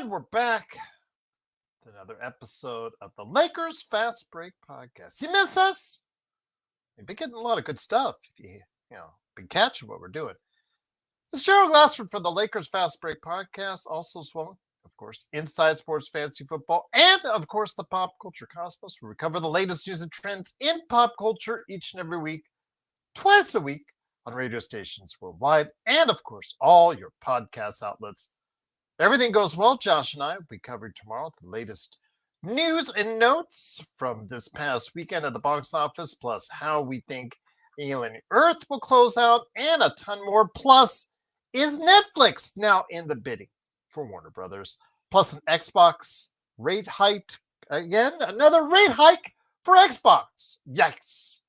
And we're back with another episode of the Lakers Fast Break Podcast. You miss us? We've been getting a lot of good stuff if you been catching what we're doing. This is Gerald Glassford from the Lakers Fast Break Podcast, also as well, of course, Inside Sports Fantasy Football, and of course, the Pop Culture Cosmos, where we cover the latest news and trends in pop culture each and every week, twice a week on radio stations worldwide, and of course, all your podcast outlets. Everything goes well. Josh and I will be covering tomorrow the latest news and notes from this past weekend at the box office, plus how we think Alien Earth will close out, and a ton more. Plus, is Netflix now in the bidding for Warner Brothers? Plus, an Xbox rate hike. Again, another rate hike for Xbox. Yikes.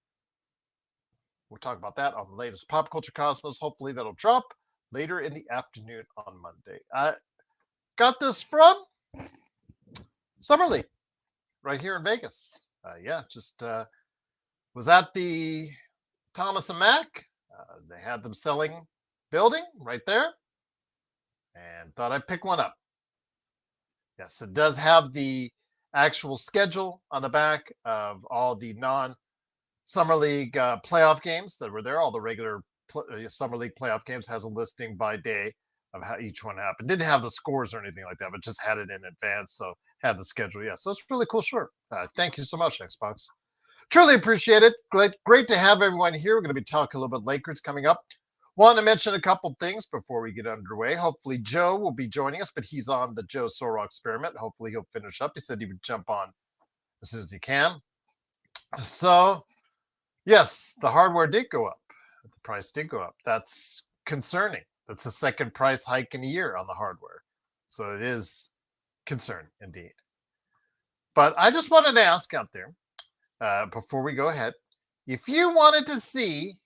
We'll talk about that on the latest Pop Culture Cosmos. Hopefully, that'll drop later in the afternoon on Monday. Got this from Summer League right here in Vegas. Was at the Thomas and Mack. They had them selling building right there and thought I'd pick one up. Yes, it does have the actual schedule on the back of all the non-Summer League playoff games that were there. All the regular Summer League playoff games has a listing by day of how each one happened. Didn't have the scores or anything like that, but just had it in advance. So had the schedule. Yeah, so it's really cool. Sure. Thank you so much, Xbox. Truly appreciate it. Great to have everyone here. We're going to be talking a little bit Lakers coming up. Want to mention a couple things before we get underway. Hopefully Joe will be joining us, but he's on the Joe Soro experiment. Hopefully he'll finish up. He said he would jump on as soon as he can. So, yes, the hardware did go up. The price did go up. That's concerning. That's the second price hike in a year on the hardware. So it is concerning indeed. But I just wanted to ask out there, before we go ahead, if you wanted to see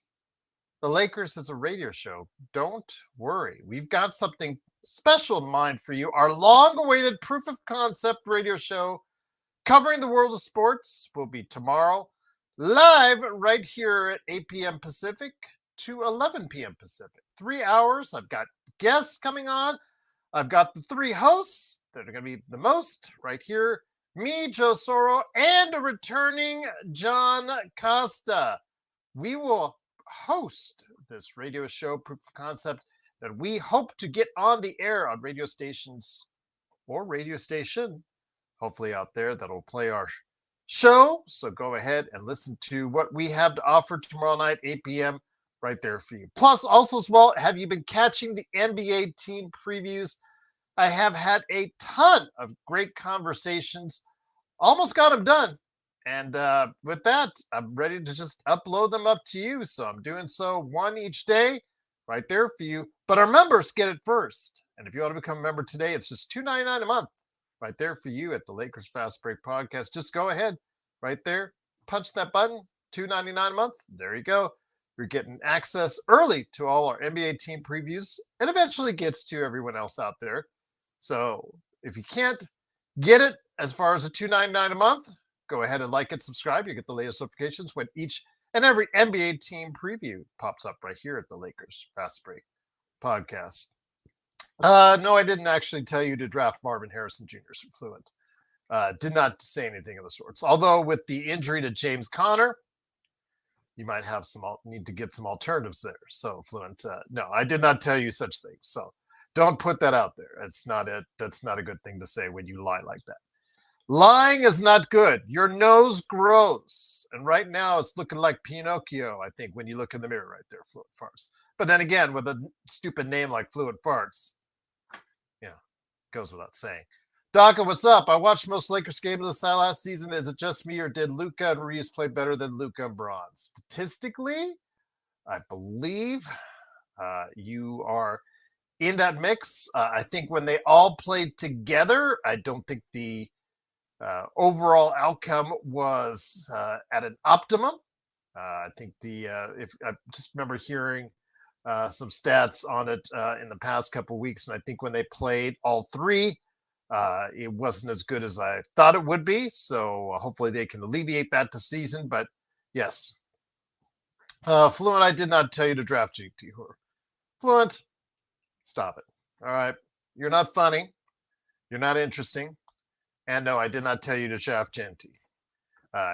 the Lakers as a radio show, don't worry. We've got something special in mind for you. Our long-awaited proof of concept radio show covering the world of sports will be tomorrow, live right here at 8 p.m. Pacific to 11 p.m. Pacific. 3 hours. I've got guests coming on. I've got the three hosts that are going to be the most right here. Me, Joe Soro, and a returning John Costa. We will host this radio show, Proof of Concept, that we hope to get on the air on radio stations or radio station, hopefully out there, that'll play our show. So go ahead and listen to what we have to offer tomorrow night, 8 p.m., right there for you. Plus, also as well, have you been catching the NBA team previews? I have had a ton of great conversations. Almost got them done. And with that, I'm ready to just upload them up to you. So I'm doing so one each day right there for you. But our members get it first. And if you want to become a member today, it's just $2.99 a month right there for you at the Lakers Fast Break Podcast. Just go ahead right there. Punch that button, $2.99 a month. There you go. You're getting access early to all our NBA team previews and eventually gets to everyone else out there. So if you can't get it as far as a $2.99 a month, go ahead and like and subscribe. You get the latest notifications when each and every NBA team preview pops up right here at the Lakers Fast Break Podcast. No, I didn't actually tell you to draft Marvin Harrison Jr. from Fluent. Did not say anything of the sorts. Although with the injury to James Conner, you might have need to get some alternatives there. So Fluent, no, I did not tell you such things. So don't put that out there. That's not a good thing to say when you lie like that. Lying is not good. Your nose grows. And right now it's looking like Pinocchio, I think, when you look in the mirror right there, Fluent Farts. But then again, with a stupid name like Fluent Farts, goes without saying. Daka, what's up? I watched most Lakers games of the last season. Is it just me, or did Luka and Reeves play better than Luka and Bron? Statistically, I believe you are in that mix. I think when they all played together, I don't think the overall outcome was at an optimum. I think if I just remember hearing some stats on it in the past couple of weeks, and I think when they played all three, it wasn't as good as I thought it would be. So hopefully they can alleviate that this season. But yes, Fluent, I did not tell you to draft GT. Fluent, stop it. All right, you're not funny. You're not interesting. And no, I did not tell you to draft Genty.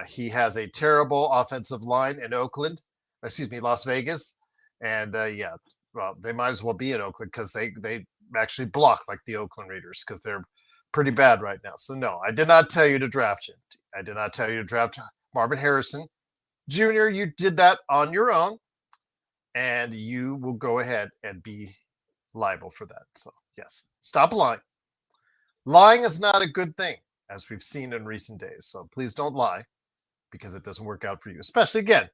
He has a terrible offensive line in Las Vegas. And yeah, well, they might as well be in Oakland because they actually block like the Oakland Raiders because they're pretty bad right now. So no, I did not tell you to draft Genty. I did not tell you to draft Marvin Harrison Jr. You did that on your own, and you will go ahead and be liable for that. So yes, stop lying. Lying is not a good thing, as we've seen in recent days. So please don't lie because it doesn't work out for you. Especially again,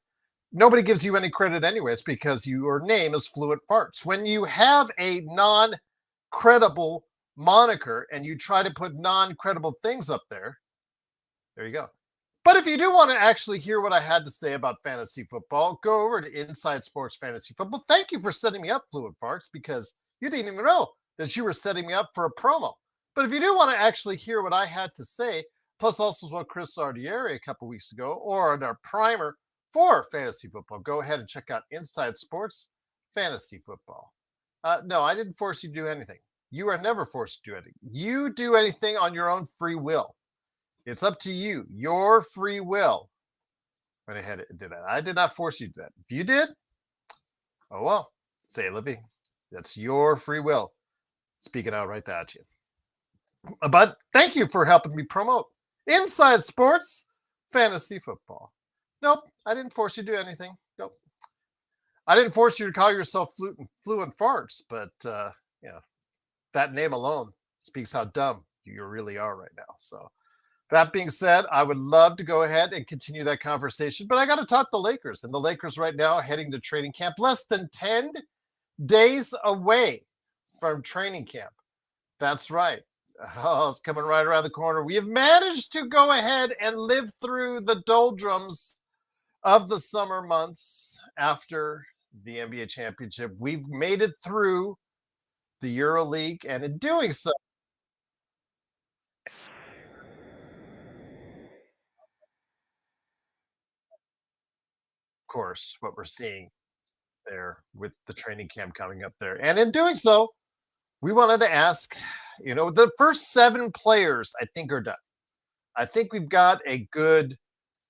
nobody gives you any credit anyways because your name is Fluent Farts. When you have a non-credible moniker and you try to put non-credible things up there you go. But if you do want to actually hear what I had to say about fantasy football, go over to Inside Sports Fantasy Football. Thank you for setting me up, Fluent Farts, because you didn't even know that you were setting me up for a promo. But if you do want to actually hear what I had to say, plus also what Chris Sardieri a couple weeks ago, or in our primer for fantasy football, go ahead and check out Inside Sports Fantasy Football. No, I didn't force you to do anything. You are never forced to do anything. You do anything on your own free will. It's up to you, your free will. Went ahead and did that. I did not force you to do that. If you did, oh well, say Libby. That's your free will. Speaking out right at you. But thank you for helping me promote Inside Sports Fantasy Football. Nope, I didn't force you to do anything. Nope. I didn't force you to call yourself Fluent Farts, but yeah, that name alone speaks how dumb you really are right now. So that being said, I would love to go ahead and continue that conversation, but I got to talk the Lakers. And the Lakers right now heading to training camp, less than 10 days away from training camp. That's right. Oh, it's coming right around the corner. We have managed to go ahead and live through the doldrums of the summer months after the NBA championship. We've made it through the EuroLeague, and in doing so, of course, what we're seeing there with the training camp coming up there. And in doing so, we wanted to ask, the first 7 players I think are done. I think we've got a good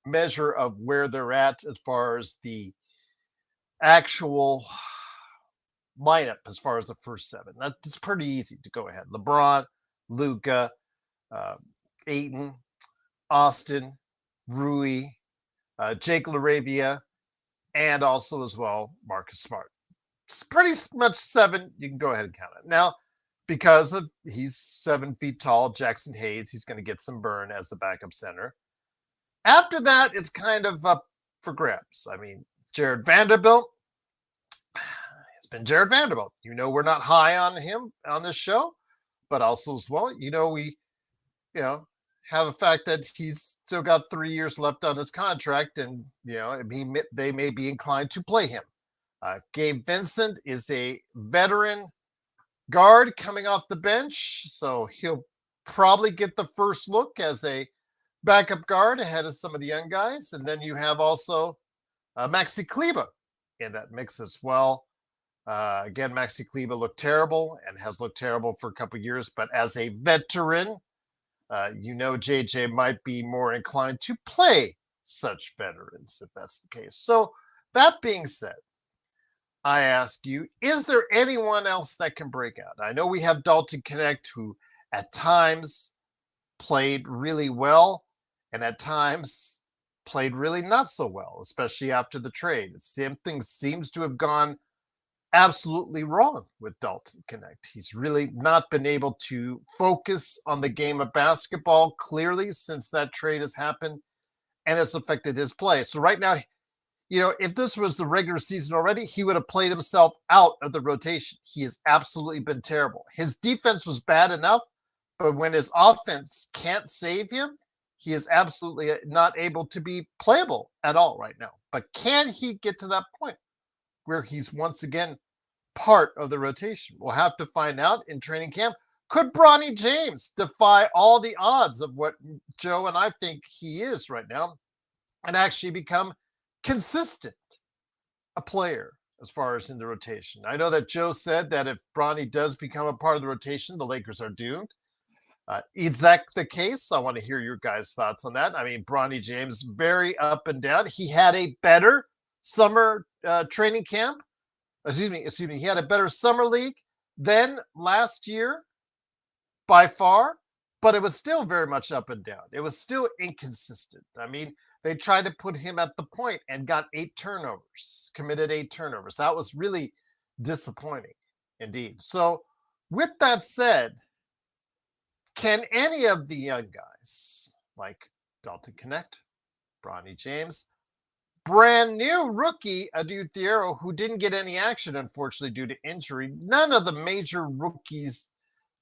measure of where they're at as far as the actual lineup, as far as the first 7. That's pretty easy to go ahead. LeBron, Luca, Ayton, Austin, Rui, Jake LaRavia, and also as well Marcus Smart. It's pretty much 7. You can go ahead and count it. Now, because he's 7 feet tall, Jackson Hayes, he's going to get some burn as the backup center. After that, it's kind of up for grabs. I mean, Jared Vanderbilt, it's been Jared Vanderbilt. We're not high on him on this show, but also as well, we, have the fact that he's still got 3 years left on his contract, and they may be inclined to play him. Gabe Vincent is a veteran guard coming off the bench, so he'll probably get the first look as a backup guard ahead of some of the young guys. And then you have also Maxi Kleber in that mix as well. Again, Maxi Kleber looked terrible and has looked terrible for a couple of years, but as a veteran, JJ might be more inclined to play such veterans if that's the case. So that being said, I ask you, is there anyone else that can break out? I know we have Dalton Knecht, who at times played really well and at times played really not so well, especially after the trade. Something seems to have gone absolutely wrong with Dalton Knecht. He's really not been able to focus on the game of basketball clearly since that trade has happened, and it's affected his play. So right now, if this was the regular season already, he would have played himself out of the rotation. He has absolutely been terrible. His defense was bad enough, but when his offense can't save him, he is absolutely not able to be playable at all right now. But can he get to that point where he's once again part of the rotation? We'll have to find out in training camp. Could Bronny James defy all the odds of what Joe and I think he is right now and actually become consistent a player as far as in the rotation? I know that Joe said that if Bronny does become a part of the rotation, the Lakers are doomed. Is that the case? I want to hear your guys' thoughts on that. I mean, Bronny James, very up and down. He had a better summer training camp. Excuse me. He had a better summer league than last year by far, but it was still very much up and down. It was still inconsistent. I mean, they tried to put him at the point and got 8 turnovers, committed 8 turnovers. That was really disappointing indeed. So, with that said, can any of the young guys like Dalton Knecht, Bronny James, brand new rookie Adu Thiero, who didn't get any action, unfortunately, due to injury, none of the major rookies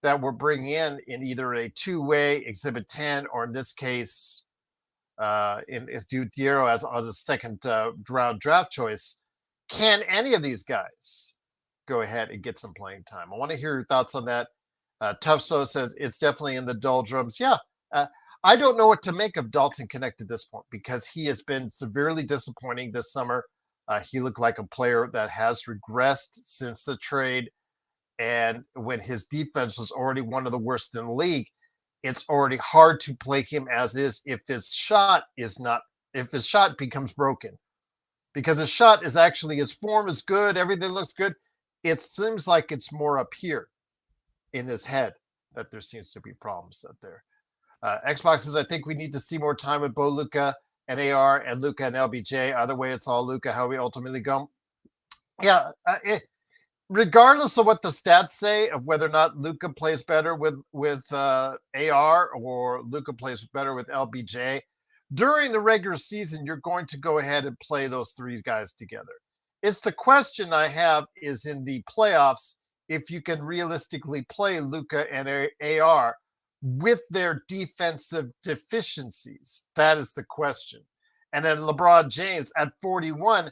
that we're bringing in either a two-way Exhibit 10 or in this case, in Adu Thiero as a second round draft choice, can any of these guys go ahead and get some playing time? I want to hear your thoughts on that. Tough Slow says it's definitely in the doldrums. Yeah, I don't know what to make of Dalton Knecht at this point because he has been severely disappointing this summer. He looked like a player that has regressed since the trade. And when his defense was already one of the worst in the league, it's already hard to play him as is if his shot becomes broken. Because his shot is actually, his form is good, everything looks good. It seems like it's more up here in his head that there seems to be problems out there. Xbox says, I think we need to see more time with Bo Luka and AR and Luka and LBJ. Either way, it's all Luka, how we ultimately go. Yeah, regardless of what the stats say of whether or not Luka plays better with AR or Luka plays better with LBJ, during the regular season, you're going to go ahead and play those three guys together. It's the question I have is in the playoffs, if you can realistically play Luka and AR with their defensive deficiencies. That is the question. And then LeBron James at 41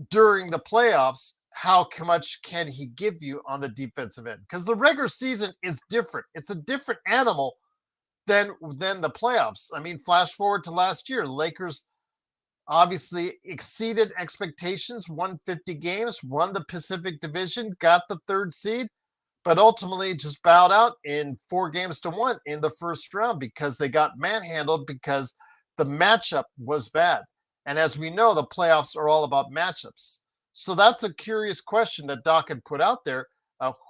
during the playoffs, how much can he give you on the defensive end? Because the regular season is different. It's a different animal than the playoffs. I mean, flash forward to last year, Lakers obviously exceeded expectations, won 50 games, won the Pacific Division, got the 3rd seed, but ultimately just bowed out in 4-1 in the first round because they got manhandled because the matchup was bad. And as we know, the playoffs are all about matchups. So that's a curious question that Doc had put out there.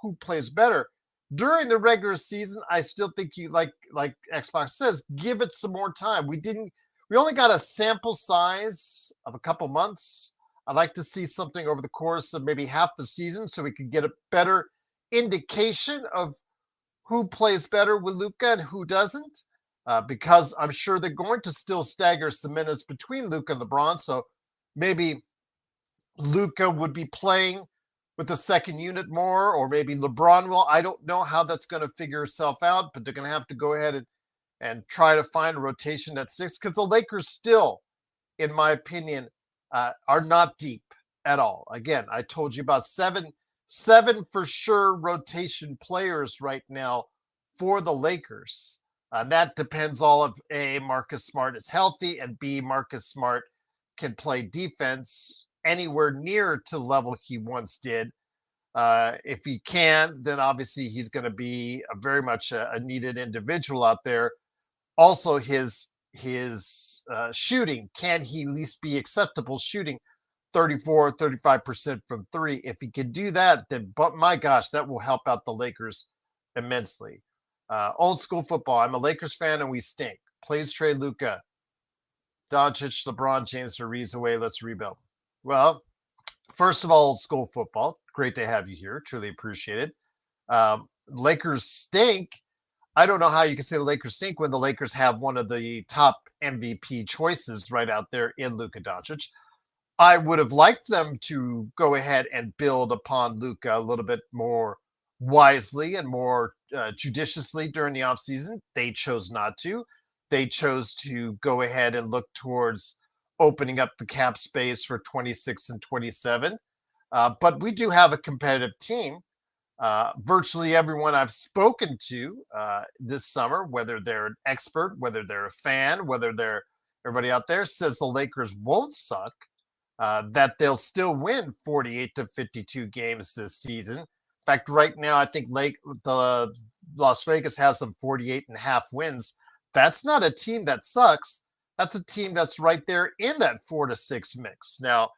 Who plays better? During the regular season, I still think you, like Xbox says, give it some more time. We only got a sample size of a couple months. I'd like to see something over the course of maybe half the season so we can get a better indication of who plays better with Luka and who doesn't. Because I'm sure they're going to still stagger some minutes between Luka and LeBron. So maybe Luka would be playing with the second unit more, or maybe LeBron will. I don't know how that's going to figure itself out, but they're going to have to go ahead and try to find a rotation that sticks because the Lakers still, in my opinion, are not deep at all. Again, I told you about seven for sure rotation players right now for the Lakers. That depends all of A, Marcus Smart is healthy, and B, Marcus Smart can play defense anywhere near to the level he once did. If he can, then obviously he's going to be very much a needed individual out there. Also, his shooting, can he at least be acceptable shooting 34-35% from three? If he can do that, then but my gosh, that will help out the Lakers immensely. Old school football. I'm a Lakers fan and we stink. Please trade Luka. Doncic, LeBron James, Reeves away. Let's rebuild. Well, first of all, old school football. Great to have you here. Truly appreciate it. Lakers stink. I don't know how you can say the Lakers stink when the Lakers have one of the top MVP choices right out there in Luka Doncic. I would have liked them to go ahead and build upon Luka a little bit more wisely and more judiciously during the offseason. They chose not to. They chose to go ahead and look towards opening up the cap space for 26 and 27. But we do have a competitive team. Virtually everyone I've spoken to this summer, whether they're an expert, whether they're a fan, whether they're everybody out there, says the Lakers won't suck, that they'll still win 48 to 52 games this season. In fact, right now, I think the Las Vegas has them 48.5 wins. That's not a team that sucks. That's a team that's right there in that 4 to 6 mix. Now,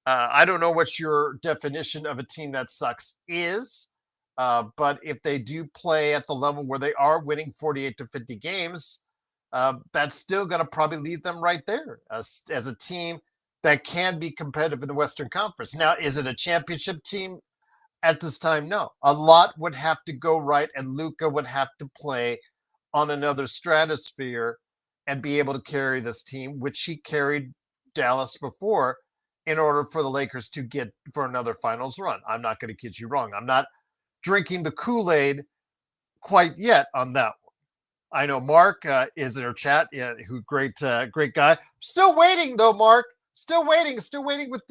I don't know what your definition of a team that sucks is, but if they do play at the level where they are winning 48 to 50 games, that's still going to probably leave them right there as a team that can be competitive in the Western Conference. Now, is it a championship team at this time? No. A lot would have to go right, and Luka would have to play on another stratosphere and be able to carry this team, which he carried Dallas before, in order for the Lakers to get for another finals run. I'm not going to kid you wrong. I'm not drinking the Kool-Aid quite yet on that one. I know Mark is in our chat. Yeah, who great guy. Still waiting though, Mark. Still waiting with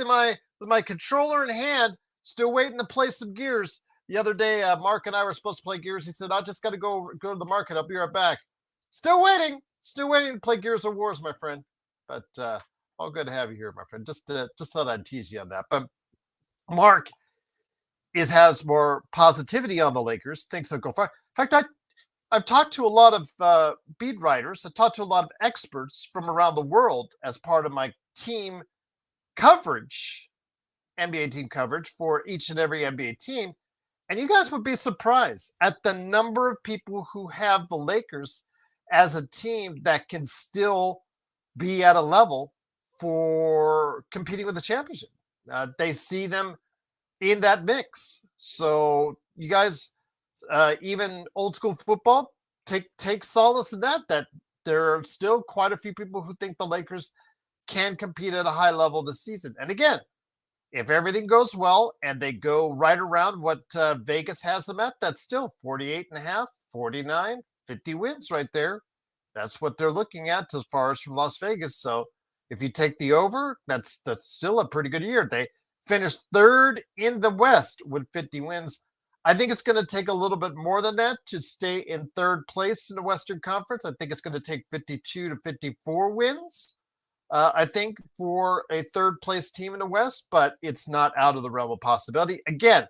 my controller in hand. Still waiting to play some Gears. The other day, Mark and I were supposed to play Gears. He said, "I just got to go to the market. I'll be right back." Still waiting to play Gears of Wars, my friend. But all good to have you here, my friend. Just thought I'd tease you on that. But Mark has more positivity on the Lakers. Thinks they'll go far. In fact, I've talked to a lot of beat writers. I've talked to a lot of experts from around the world as part of my team coverage, NBA team coverage for each and every NBA team. And you guys would be surprised at the number of people who have the Lakers as a team that can still be at a level for competing with the championship. They see them in that mix. So you guys, even old school football, take solace in that there are still quite a few people who think the Lakers can compete at a high level this season. And again, if everything goes well and they go right around what Vegas has them at, that's still 48.5, 49, 50 wins right there. That's what they're looking at as far as from Las Vegas. So if you take the over, that's still a pretty good year. They finished third in the West with 50 wins. I think it's going to take a little bit more than that to stay in third place in the Western Conference. I think it's going to take 52 to 54 wins, I think, for a third place team in the West, but it's not out of the realm of possibility. Again,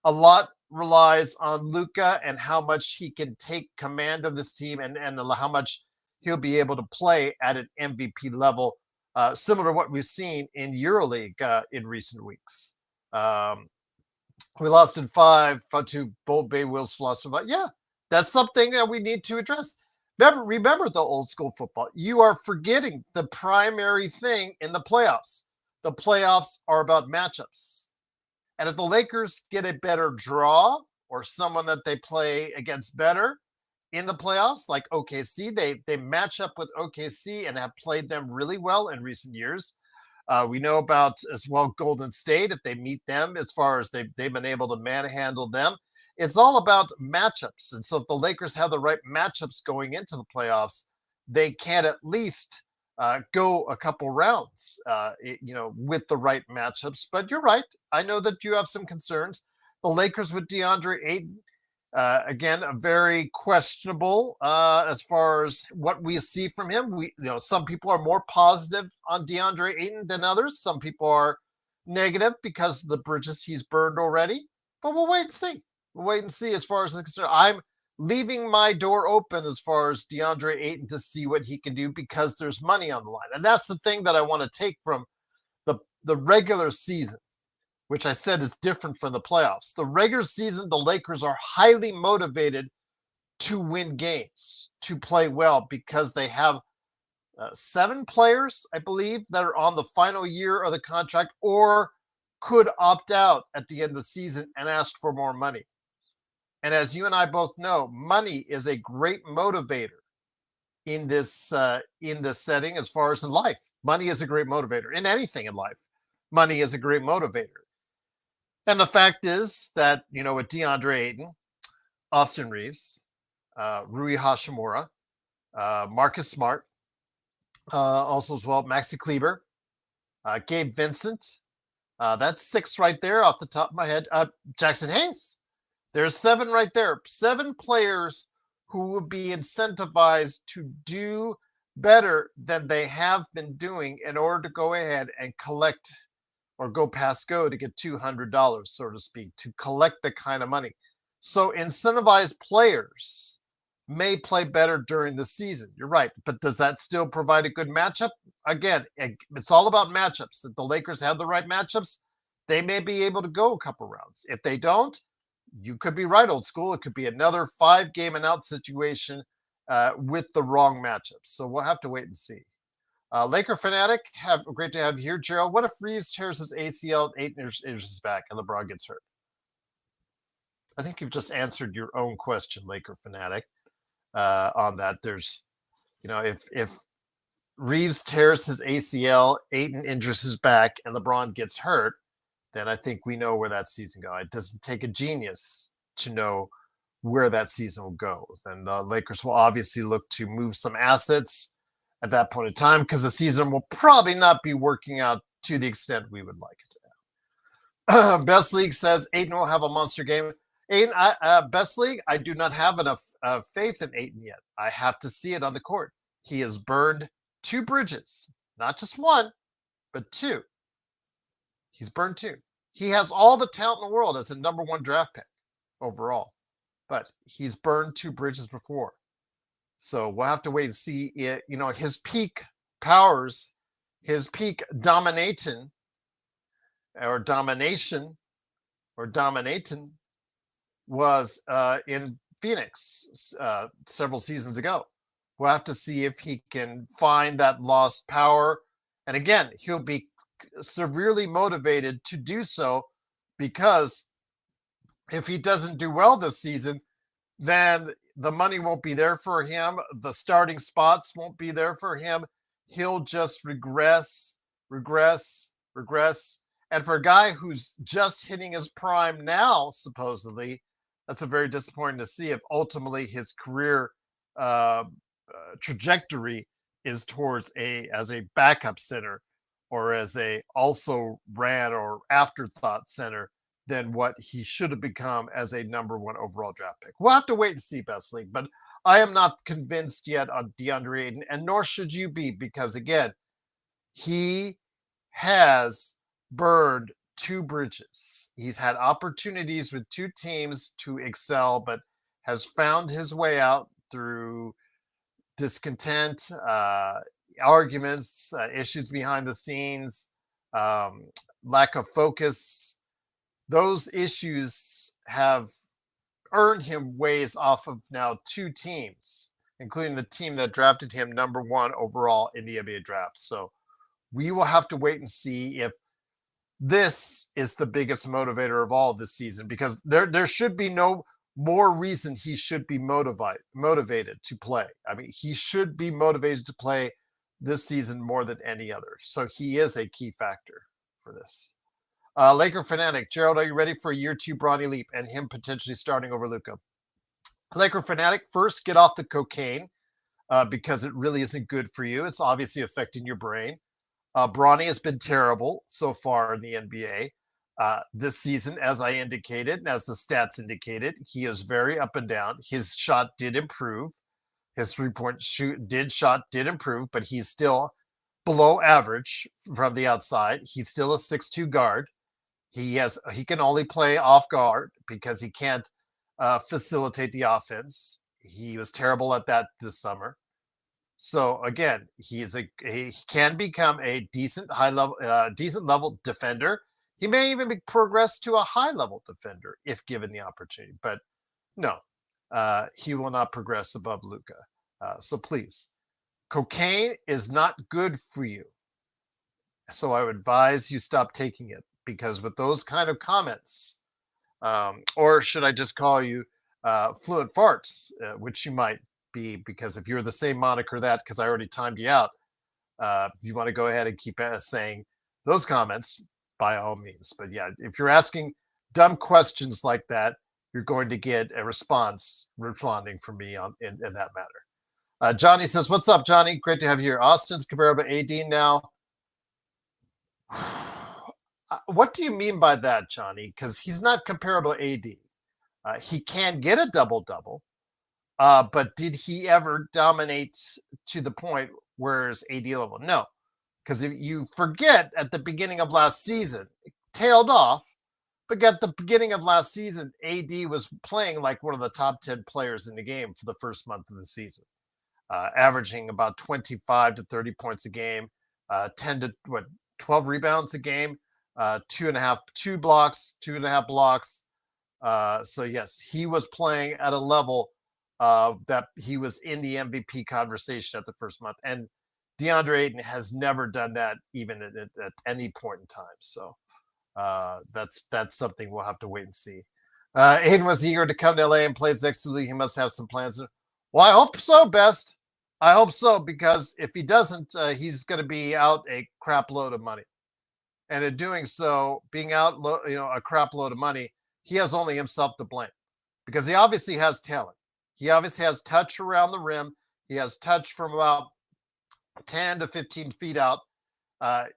a lot relies on Luka and how much he can take command of this team and how much he'll be able to play at an MVP level, similar to what we've seen in EuroLeague in recent weeks. We lost in 5 to Bold Bay Will's philosophy. Yeah, that's something that we need to address. Remember the old school football. You are forgetting the primary thing in the playoffs. The playoffs are about matchups. And if the Lakers get a better draw or someone that they play against better in the playoffs, like OKC, they match up with OKC and have played them really well in recent years. We know about as well Golden State, if they meet them, as far as they've been able to manhandle them. It's all about matchups. And so if the Lakers have the right matchups going into the playoffs, they can at least go a couple rounds, with the right matchups. But you're right. I know that you have some concerns. The Lakers with DeAndre Ayton, again, a very questionable as far as what we see from him. Some people are more positive on DeAndre Ayton than others. Some people are negative because of the bridges he's burned already. But we'll wait and see. We'll wait and see as far as the concern. I'm leaving my door open as far as DeAndre Ayton to see what he can do because there's money on the line. And that's the thing that I want to take from the regular season, which I said is different from the playoffs. The regular season, the Lakers are highly motivated to win games, to play well, because they have 7 players, I believe, that are on the final year of the contract or could opt out at the end of the season and ask for more money. And as you and I both know, money is a great motivator in this setting as far as in life. Money is a great motivator in anything in life. Money is a great motivator. And the fact is that, with DeAndre Ayton, Austin Reeves, Rui Hashimura, Marcus Smart, also as well, Maxi Kleber, Gabe Vincent, that's 6 right there off the top of my head. Jackson Hayes. There's 7 right there. 7 players who will be incentivized to do better than they have been doing in order to go ahead and collect or go past go to get $200, so to speak, to collect the kind of money. So incentivized players may play better during the season. You're right. But does that still provide a good matchup? Again, it's all about matchups. If the Lakers have the right matchups, they may be able to go a couple rounds. If they don't, you could be right, old school. It could be another 5-game and out situation with the wrong matchups. So we'll have to wait and see. Laker fanatic, great to have you here, Gerald. What if Reeves tears his ACL 8 inches back and LeBron gets hurt? I think you've just answered your own question, Laker fanatic. On that, there's, if Reeves tears his ACL, Ayton injures his back, and LeBron gets hurt, then I think we know where that season goes. It doesn't take a genius to know where that season will go. Then the Lakers will obviously look to move some assets at that point in time because the season will probably not be working out to the extent we would like it to. Best League says Ayton will have a monster game. Ayton, Best League, I do not have enough faith in Ayton yet. I have to see it on the court. He has burned 2 bridges, not just 1, but 2. He's burned 2. He has all the talent in the world as a number 1 draft pick overall, but he's burned 2 bridges before. So we'll have to wait and see it. His peak powers, his peak dominating was in Phoenix several seasons ago. We'll have to see if he can find that lost power. And again, he'll be severely motivated to do so because if he doesn't do well this season, then the money won't be there for him. The starting spots won't be there for him. He'll just regress. And for a guy who's just hitting his prime now, supposedly, that's a very disappointing to see if ultimately his career trajectory is towards as a backup center or as a also ran or afterthought center than what he should have become as a number 1 overall draft pick. We'll have to wait and see, Best League, but I am not convinced yet on DeAndre Ayton, and nor should you be, because again, he has burned 2 bridges. He's had opportunities with 2 teams to excel, but has found his way out through discontent, arguments, issues behind the scenes, lack of focus. Those issues have earned him ways off of now 2 teams, including the team that drafted him number 1 overall in the NBA draft. So we will have to wait and see if this is the biggest motivator of all this season, because there should be no more reason he should be motivated to play. I mean, he should be motivated to play this season more than any other. So he is a key factor for this. Laker fanatic, Gerald, are you ready for a year 2 Bronny leap and him potentially starting over Luka? Laker fanatic, first get off the cocaine because it really isn't good for you. It's obviously affecting your brain. Bronny has been terrible so far in the NBA this season, as I indicated, and as the stats indicated. He is very up and down. His shot did improve. His 3-point shot did improve, but he's still below average from the outside. He's still a 6'2" guard. He can only play off guard because he can't facilitate the offense. He was terrible at that this summer. So again, he can become a decent level defender. He may even progress to a high level defender if given the opportunity. But no, he will not progress above Luka. So please, cocaine is not good for you. So I would advise you stop taking it, because with those kind of comments, or should I just call you fluent farts, which you might be, because if you're the same moniker because I already timed you out, you want to go ahead and keep saying those comments by all means. But yeah, if you're asking dumb questions like that, you're going to get a response responding from me in that matter. Johnny says, what's up, Johnny? Great to have you here. Austin's comparable to AD now. What do you mean by that, Johnny? Because he's not comparable to AD. He can get a double-double, but did he ever dominate to the point where it's AD level? No, because if you forget at the beginning of last season, it tailed off, But at the beginning of last season, AD was playing like one of the top 10 players in the game for the first month of the season, averaging about 25 to 30 points a game, 10 to 12 rebounds a game, two blocks, 2.5 blocks. So yes, he was playing at a level that he was in the MVP conversation at the first month. And DeAndre Ayton has never done that even at any point in time. So that's something we'll have to wait and see. Ayton was eager to come to LA and plays next to Lee. He must have some plans. Well, I hope so, Best. I hope so, because if he doesn't, he's going to be out a crap load of money. And in doing so, being out, a crap load of money, he has only himself to blame, because he obviously has talent. He obviously has touch around the rim. He has touch from about 10 to 15 feet out.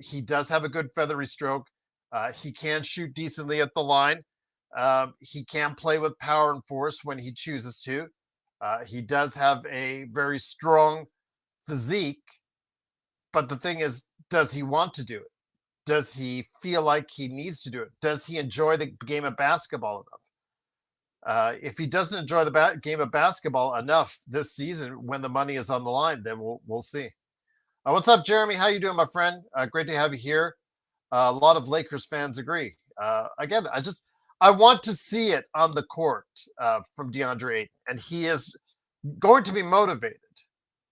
He does have a good feathery stroke. He can shoot decently at the line. He can play with power and force when he chooses to. He does have a very strong physique. But the thing is, does he want to do it? Does he feel like he needs to do it? Does he enjoy the game of basketball enough? If he doesn't enjoy the game of basketball enough this season when the money is on the line, then we'll see. What's up, Jeremy? How you doing, my friend? Great to have you here. A lot of Lakers fans agree. Again, I want to see it on the court from DeAndre Ayton, and he is going to be motivated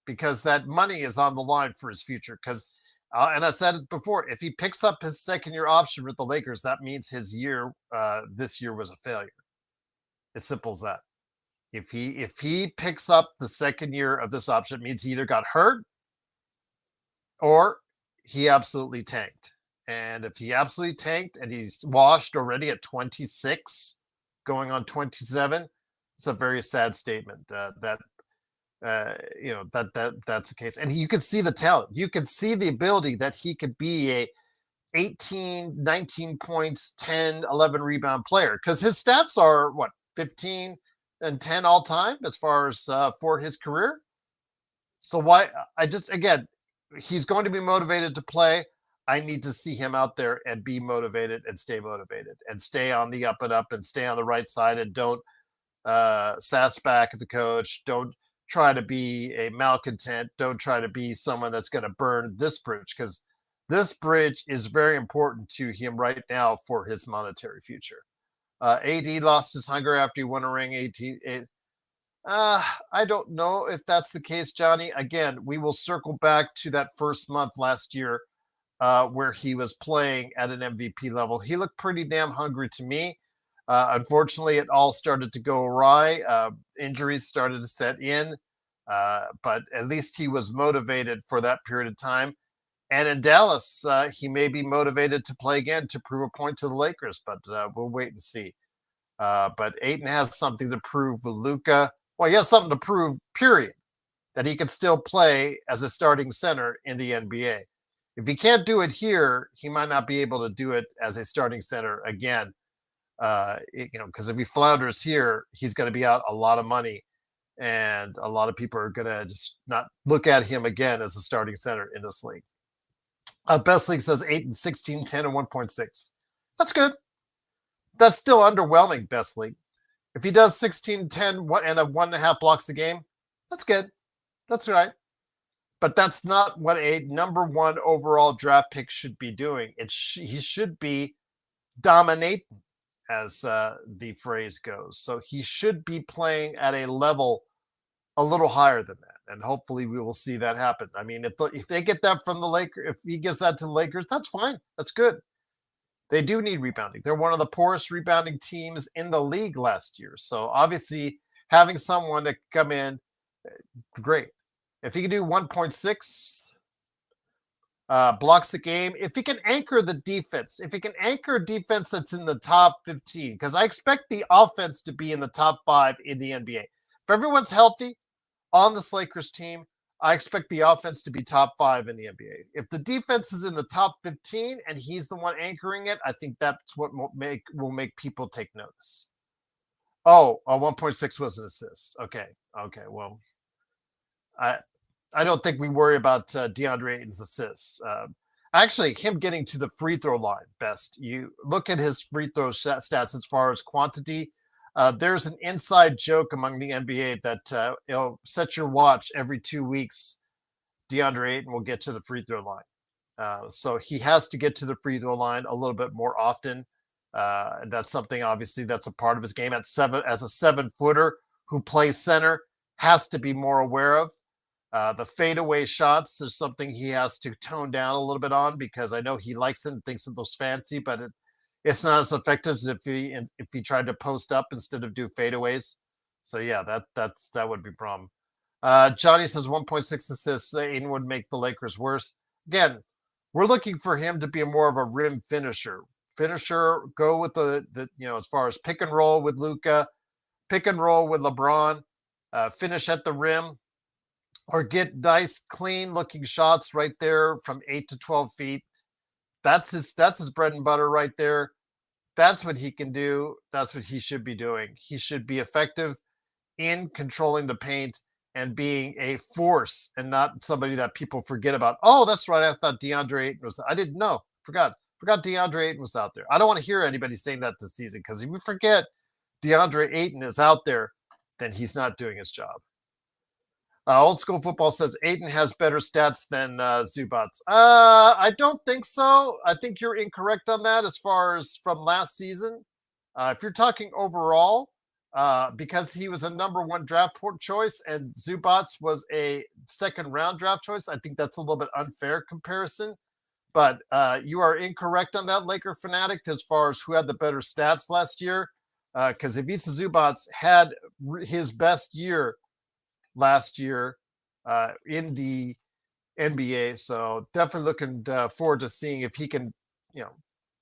because that money is on the line for his future. Because, and I said it before, if he picks up his second-year option with the Lakers, that means his year this year was a failure. As simple as that. If he picks up the second year of this option, it means he either got hurt or he absolutely tanked. And if he absolutely tanked and he's washed already at 26, going on 27, it's a very sad statement that's the case. And you can see the talent. You can see the ability that he could be a 18, 19 points, 10, 11 rebound player, because his stats are 15 and 10 all time as far as for his career. So he's going to be motivated to play. I need to see him out there and be motivated and stay motivated and stay on the up and up and stay on the right side, and don't sass back at the coach. Don't try to be a malcontent. Don't try to be someone that's going to burn this bridge, because this bridge is very important to him right now for his monetary future. AD lost his hunger after he won a ring. I don't know if that's the case, Johnny. Again, we will circle back to that first month last year where he was playing at an MVP level. He looked pretty damn hungry to me. Unfortunately, it all started to go awry. Injuries started to set in, but at least he was motivated for that period of time. And in Dallas, he may be motivated to play again to prove a point to the Lakers, but we'll wait and see. But Ayton has something to prove with Luka. Well, he has something to prove, period, that he can still play as a starting center in the NBA. If he can't do it here, he might not be able to do it as a starting center again. Because if he flounders here, he's going to be out a lot of money, and a lot of people are going to just not look at him again as a starting center in this league. Best League says 8 and 16, 10 and 1.6. That's good. That's still underwhelming, Best League. If he does 16, 10, and 1.5 blocks a game, that's good. That's right. But that's not what a number one overall draft pick should be doing. He should be dominating, as the phrase goes. So he should be playing at a level a little higher than that. And hopefully we will see that happen. I mean, if they get that from the Lakers, if he gives that to the Lakers, that's fine. That's good. They do need rebounding. They're one of the poorest rebounding teams in the league last year. So obviously having someone that come in, great. If he can do 1.6 blocks a game, if he can anchor the defense, if he can anchor defense that's in the top 15, because I expect the offense to be in the top 5 in the NBA. If everyone's healthy on this Lakers team, I expect the offense to be top 5 in the NBA. If the defense is in the top 15 and he's the one anchoring it, I think that's what will make people take notice. 1.6 was an assist. Okay. Well, I don't think we worry about DeAndre Ayton's assists. Actually, him getting to the free throw line best. You look at his free throw stats as far as quantity. There's an inside joke among the NBA that set your watch every 2 weeks. DeAndre Ayton will get to the free throw line. So he has to get to the free throw line a little bit more often. That's something, obviously, that's a part of his game at 7 as a 7-footer who plays center, has to be more aware of. The fadeaway shots is something he has to tone down a little bit on, because I know he likes it and thinks of those fancy, but it's not as effective as if he tried to post up instead of do fadeaways. So yeah, that would be a problem. Johnny says 1.6 assists. Ayton would make the Lakers worse. Again, we're looking for him to be more of a rim finisher. Go with the as far as pick and roll with Luka, pick and roll with LeBron, finish at the rim, or get nice, clean-looking shots right there from 8 to 12 feet. That's his bread and butter right there. That's what he can do. That's what he should be doing. He should be effective in controlling the paint and being a force, and not somebody that people forget about. Oh, that's right. I thought DeAndre Ayton was. I didn't know. Forgot DeAndre Ayton was out there. I don't want to hear anybody saying that this season, because if you forget DeAndre Ayton is out there, then he's not doing his job. Old School Football says Ayton has better stats than Zubac. I don't think so. I think you're incorrect on that as far as from last season. If you're talking overall, because he was a number 1 draft choice and Zubac was a second-round draft choice, I think that's a little bit unfair comparison. But you are incorrect on that, Laker fanatic, as far as who had the better stats last year. Because Ivica Zubac had his best year last year in the NBA. So definitely looking forward to seeing if he can,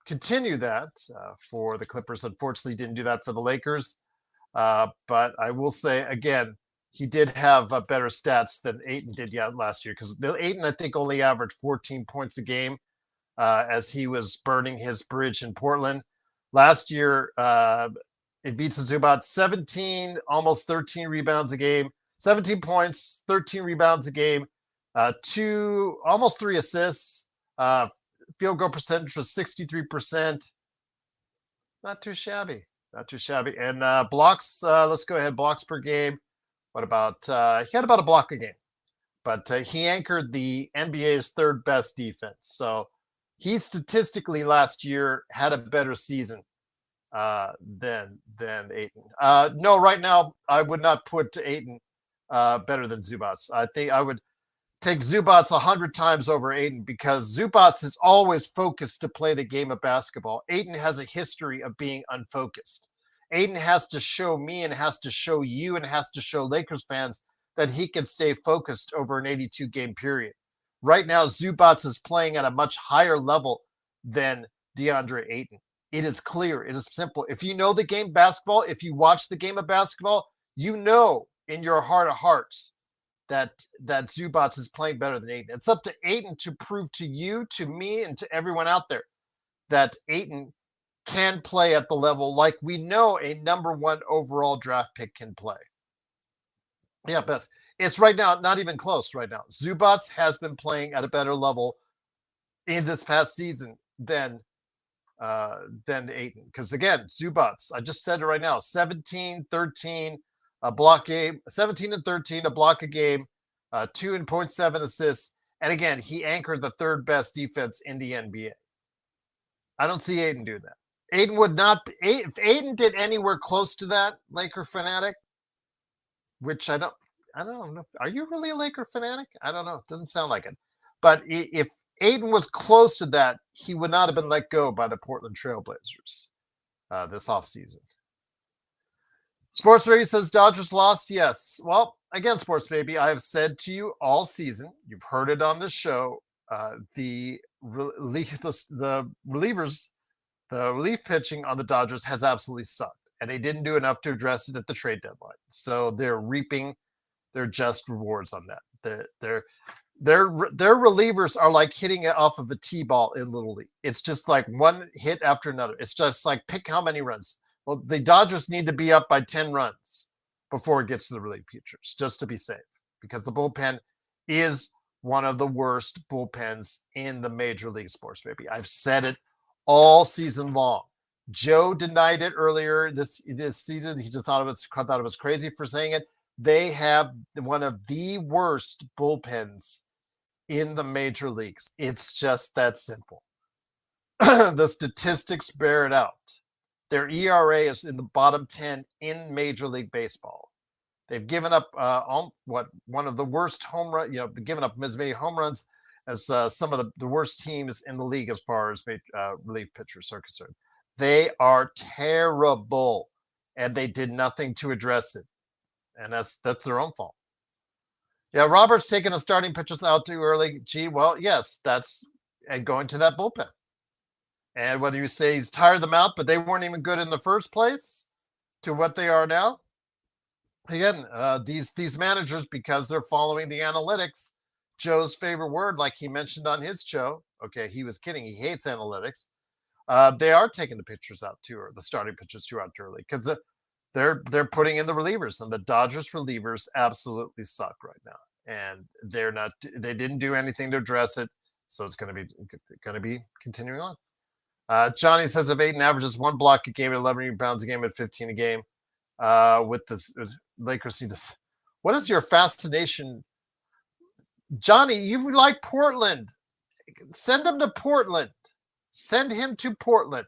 continue that for the Clippers. Unfortunately, didn't do that for the Lakers. But I will say again, he did have better stats than Ayton did last year, because Ayton, I think, only averaged 14 points a game as he was burning his bridge in Portland. Last year, Ivica Zubac, 17, almost 13 rebounds a game, 17 points, 13 rebounds a game, almost 3 assists. Field goal percentage was 63%. Not too shabby. And blocks, let's go ahead. Blocks per game. What about, he had about a block a game, but he anchored the NBA's 3rd best defense. So he statistically last year had a better season than Ayton. No, right now I would not put Ayton better than Zubac. I think I would take Zubac 100 times over Ayton, because Zubac is always focused to play the game of basketball. Ayton has a history of being unfocused. Ayton has to show me, and has to show you, and has to show Lakers fans that he can stay focused over an 82-game period. Right now, Zubac is playing at a much higher level than DeAndre Ayton. It is clear. It is simple. If you know the game of basketball, if you watch the game of basketball, you know in your heart of hearts that Zubac is playing better than Ayton. It's up to Ayton to prove to you, to me, and to everyone out there that Ayton can play at the level like we know a number 1 overall draft pick can play. Yeah, best. It's right now not even close right now. Zubac has been playing at a better level in this past season than Ayton. Because again, Zubac, I just said it right now, 17, 13, a block game, 17 and 13, a block a game, 2.7 assists. And again, he anchored the 3rd best defense in the NBA. I don't see Ayton do that. Ayton would not be, if Ayton did anywhere close to that, Laker fanatic, which I don't know. Are you really a Laker fanatic? I don't know. It doesn't sound like it. But if Ayton was close to that, he would not have been let go by the Portland Trailblazers this offseason. Sports Baby says Dodgers lost. Yes. Well, again, Sports Baby, I have said to you all season, you've heard it on this show, the relievers, the relief pitching on the Dodgers has absolutely sucked, and they didn't do enough to address it at the trade deadline. So they're reaping their just rewards on that. Their relievers are like hitting it off of a T-ball in Little League. It's just like one hit after another. It's just like, pick how many runs. Well, the Dodgers need to be up by 10 runs before it gets to the relief pitchers, just to be safe, because the bullpen is one of the worst bullpens in the major league sports, baby. I've said it all season long. Joe denied it earlier this season. He just thought it was crazy for saying it. They have one of the worst bullpens in the major leagues. It's just that simple. The statistics bear it out. Their ERA is in the bottom 10 in Major League Baseball. They've given up one of the worst home run, given up as many home runs as some of the worst teams in the league as far as relief pitchers are concerned. They are terrible, and they did nothing to address it, and that's their own fault. Yeah, Roberts taking the starting pitchers out too early. Gee, well, yes, and going to that bullpen. And whether you say he's tired them out, but they weren't even good in the first place to what they are now. Again, these managers, because they're following the analytics, Joe's favorite word, like he mentioned on his show. Okay, he was kidding. He hates analytics. They are taking the pitchers out too, or the starting pitchers too out too early, because they're putting in the relievers, and the Dodgers relievers absolutely suck right now, and they didn't do anything to address it, so it's going to be continuing on. Johnny says if Ayton averages 1 block a game at 11 rebounds a game at 15 a game, with the Lakers see this. What is your fascination, Johnny? You like Portland? Send him to Portland. Send him to Portland.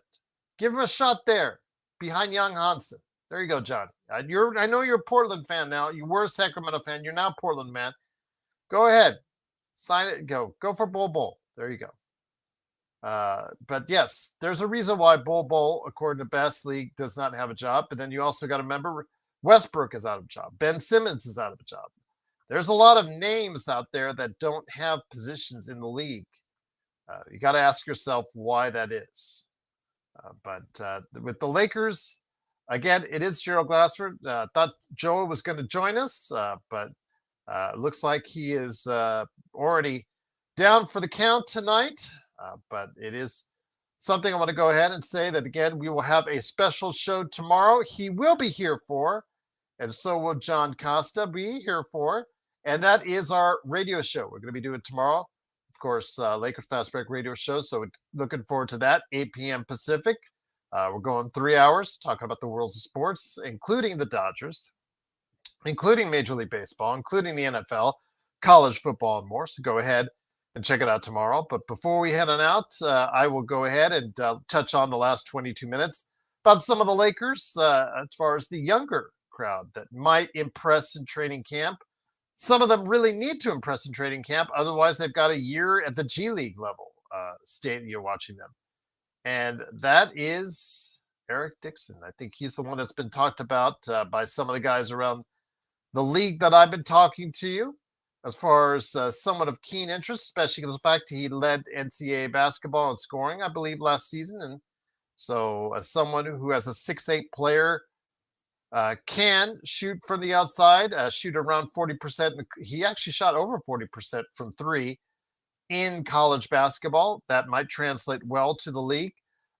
Give him a shot there behind Young Hansen. There you go, John. I know you're a Portland fan now. You were a Sacramento fan. You're now a Portland man. Go ahead. Sign it. Go for Bull. There you go. But yes, there's a reason why Bull, according to Bass League, does not have a job. But then you also got to remember Westbrook is out of a job. Ben Simmons is out of a job. There's a lot of names out there that don't have positions in the league. You got to ask yourself why that is. But with the Lakers, again, it is Gerald Glassford. Thought Joe was going to join us, but looks like he is already down for the count tonight. But it is something I want to go ahead and say that, again, we will have a special show tomorrow. He will be here for, and so will John Costa be here for, and that is our radio show we're going to be doing tomorrow. Of course, Lakers Fast Break radio show, so looking forward to that, 8 p.m. Pacific. We're going 3 hours talking about the worlds of sports, including the Dodgers, including Major League Baseball, including the NFL, college football, and more. So go ahead and check it out tomorrow. But before we head on out, I will go ahead and touch on the last 22 minutes about some of the Lakers as far as the younger crowd that might impress in training camp. Some of them really need to impress in training camp. Otherwise, they've got a year at the G League level you're watching them. And that is Eric Dixon. I think he's the one that's been talked about by some of the guys around the league that I've been talking to you, as far as somewhat of keen interest, especially because the fact he led NCAA basketball in scoring, I believe, last season. And so as someone who has a 6'8" player, can shoot from the outside, shoot around 40%. He actually shot over 40% from 3 in college basketball. That might translate well to the league,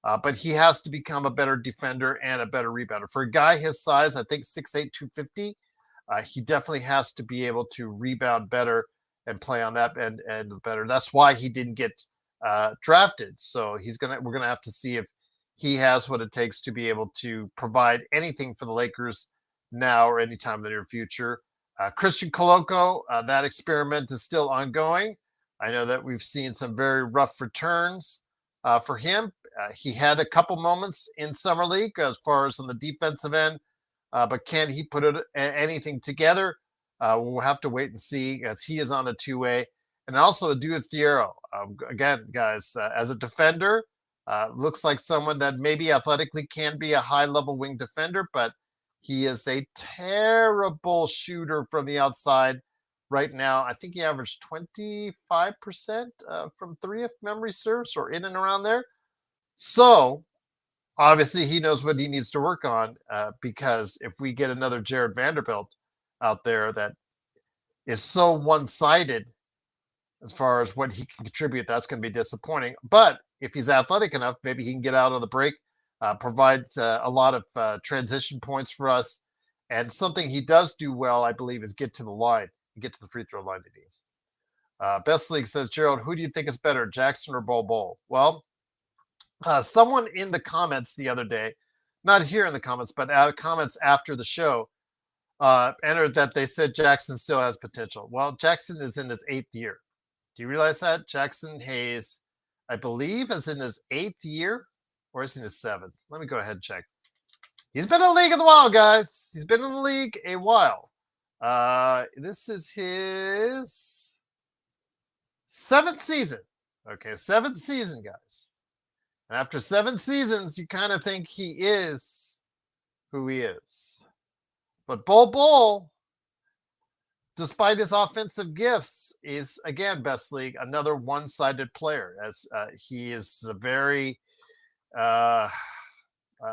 but he has to become a better defender and a better rebounder. For a guy his size, I think 6'8", 250, he definitely has to be able to rebound better and play on that end better. That's why he didn't get drafted. So we're gonna have to see if he has what it takes to be able to provide anything for the Lakers now or anytime in the near future. Christian Coloco, that experiment is still ongoing. I know that we've seen some very rough returns for him. He had a couple moments in Summer League as far as on the defensive end, but can he put anything together? We'll have to wait and see, as he is on a 2-way. And also Adua Thiero. Again, guys, as a defender, looks like someone that maybe athletically can be a high-level wing defender, but he is a terrible shooter from the outside right now. I think he averaged 25% from 3, if memory serves, or in and around there. So obviously he knows what he needs to work on, because if we get another Jared Vanderbilt out there that is so one-sided as far as what he can contribute, that's going to be disappointing. But if he's athletic enough, maybe he can get out on the break, provides a lot of transition points for us. And something he does do well, I believe, is get to the line, get to the free throw line. Best League says, Gerald, who do you think is better, Jackson or Bol? Well, someone in the comments the other day, not here in the comments, but comments after the show, entered that they said Jackson still has potential. Well, Jackson is in his 8th year. Do you realize that? Jackson Hayes, I believe, is in his 8th year, or is he in his 7th? Let me go ahead and check. He's been in the league a while, guys. He's been in the league a while. This is his 7th season. Okay, 7th season, guys. And after 7 seasons, you kind of think he is who he is. But Bol, despite his offensive gifts, is, again, Best League, another one-sided player, as he is a very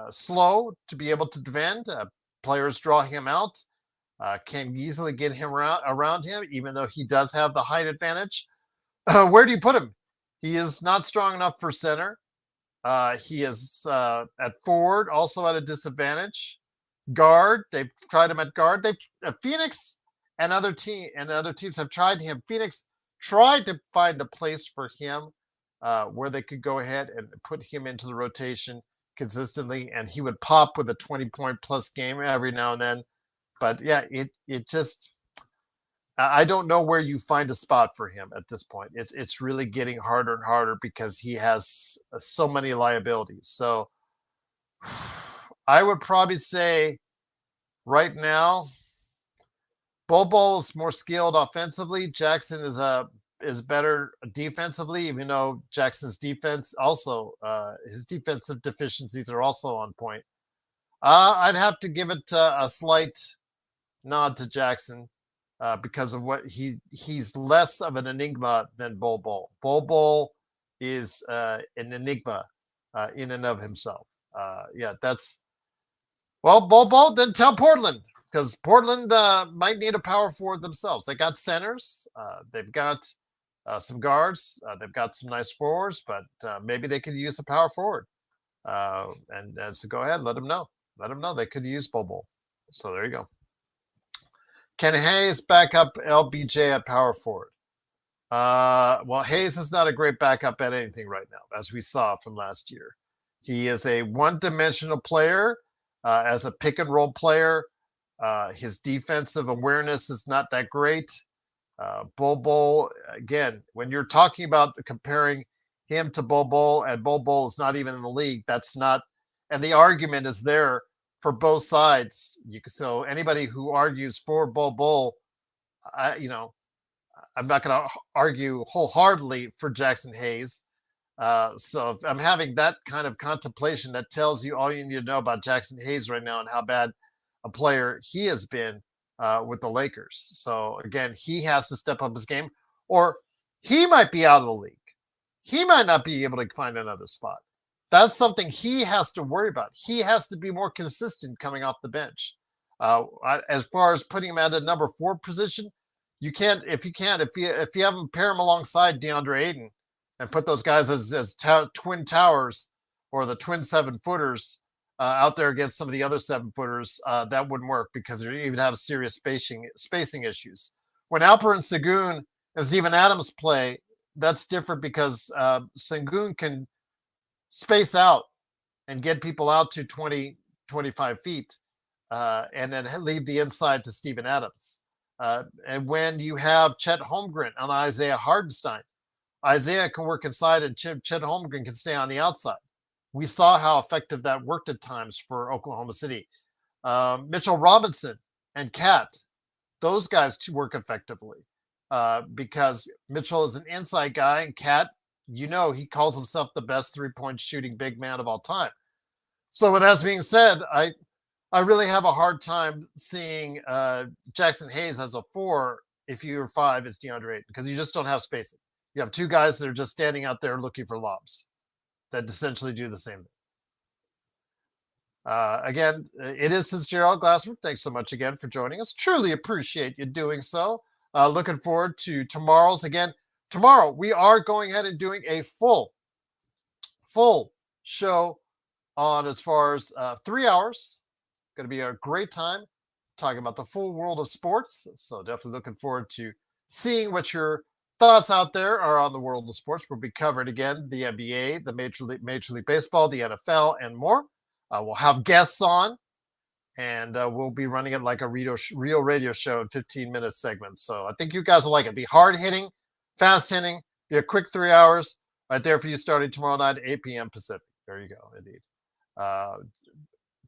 slow to be able to defend. Players draw him out, can easily get him around him, even though he does have the height advantage. Where do you put him? He is not strong enough for center. He is at forward, also at a disadvantage. Guard, they've tried him at guard. Phoenix and other teams have tried him. Phoenix tried to find a place for him where they could go ahead and put him into the rotation consistently, and he would pop with a 20-point plus game every now and then. But yeah, it just, I don't know where you find a spot for him at this point. It's really getting harder and harder because he has so many liabilities. So I would probably say right now, Bol is more skilled offensively. Jackson is better defensively, even though Jackson's defense also, his defensive deficiencies are also on point. I'd have to give it a slight nod to Jackson because of what he's less of an enigma than Bol. Bol is an enigma in and of himself. Yeah, that's, well, Bol, then tell Portland, because Portland might need a power forward themselves. They got centers, they've got some guards, they've got some nice forwards, but maybe they could use a power forward. And so go ahead, let them know. Let them know they could use Bol. So there you go. Can Hayes back up LBJ at power forward? Well, Hayes is not a great backup at anything right now, as we saw from last year. He is a one-dimensional player. As a pick and roll player, his defensive awareness is not that great. Bol, again, when you're talking about comparing him to Bol, and Bol is not even in the league, that's not, and the argument is there for both sides. So anybody who argues for Bol, I'm not going to argue wholeheartedly for Jackson Hayes. So if I'm having that kind of contemplation, that tells you all you need to know about Jackson Hayes right now and how bad a player he has been with the Lakers. So again, he has to step up his game, or he might be out of the league. He might not be able to find another spot. That's something he has to worry about. He has to be more consistent coming off the bench. As far as putting him at a number 4 position, you can't. If you have him, pair him alongside DeAndre Ayton and put those guys as twin towers or the twin 7-footers out there against some of the other 7-footers, that wouldn't work because you even have serious spacing issues. When Alper and Sengun and Steven Adams play, that's different because Sengun can space out and get people out to 20, 25 feet and then leave the inside to Steven Adams. And when you have Chet Holmgren and Isaiah Hardenstein, Isaiah can work inside and Chet Holmgren can stay on the outside. We saw how effective that worked at times for Oklahoma City. Mitchell Robinson and Cat, those guys work effectively because Mitchell is an inside guy and Cat, he calls himself the best 3-point shooting big man of all time. So with that being said, I really have a hard time seeing Jackson Hayes as a 4 if your 5 is DeAndre Ayton, because you just don't have spacing. You have 2 guys that are just standing out there looking for lobs that essentially do the same thing. Again, it is Fitzgerald Glassford. Thanks so much again for joining us. Truly appreciate you doing so. Looking forward to tomorrow's. Again, tomorrow we are going ahead and doing a full show on as far as 3 hours. Going to be a great time talking about the full world of sports. So definitely looking forward to seeing what your thoughts out there are on the world of sports. We'll be covered again the NBA, the Major League Baseball, the NFL, and more. We'll have guests on, and we'll be running it like a real radio show in 15-minute segments. So I think you guys will like it. Be hard hitting, fast hitting, be a quick 3 hours right there for you starting tomorrow night at 8 p.m. Pacific. There you go, indeed.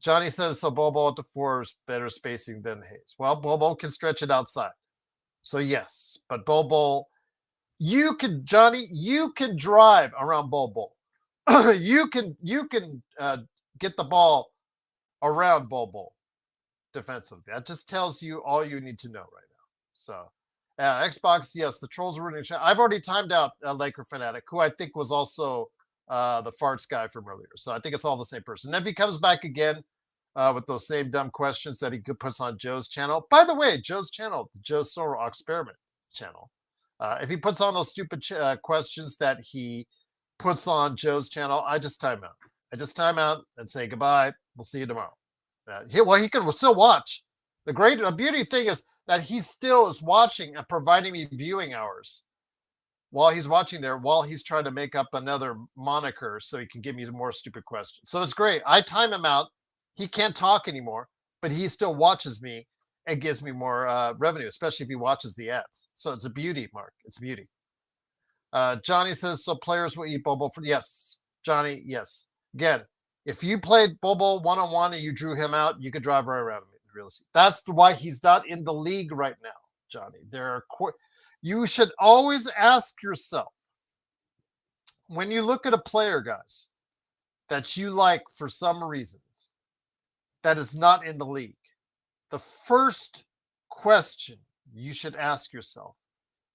Johnny says, so Bobo at the 4 is better spacing than Hayes. Well, Bobo can stretch it outside. So yes, but Bobo, you can drive around Bobo. you can get the ball around Bobo defensively. That just tells you all you need to know right now. So Xbox, yes, the trolls are running. I've already timed out Laker Fanatic, who I think was also the farts guy from earlier. So I think it's all the same person. And if he comes back again with those same dumb questions that he puts on Joe's channel. By the way, Joe's channel, the Joe Soro Experiment channel. If he puts on those stupid questions that he puts on Joe's channel, I just time out. I just time out and say goodbye. We'll see you tomorrow. He can still watch. The beauty thing is that he still is watching and providing me viewing hours while he's watching there, while he's trying to make up another moniker so he can give me more stupid questions. So it's great. I time him out. He can't talk anymore, but he still watches me and gives me more revenue, especially if he watches the ads. So it's a beauty, Mark. It's a beauty. Johnny says, so players will eat Bobo for... Yes, Johnny, yes. Again, if you played Bobo one-on-one and you drew him out, you could drive right around him. That's why he's not in the league right now, Johnny. You should always ask yourself, when you look at a player, guys, that you like for some reasons, that is not in the league, the first question you should ask yourself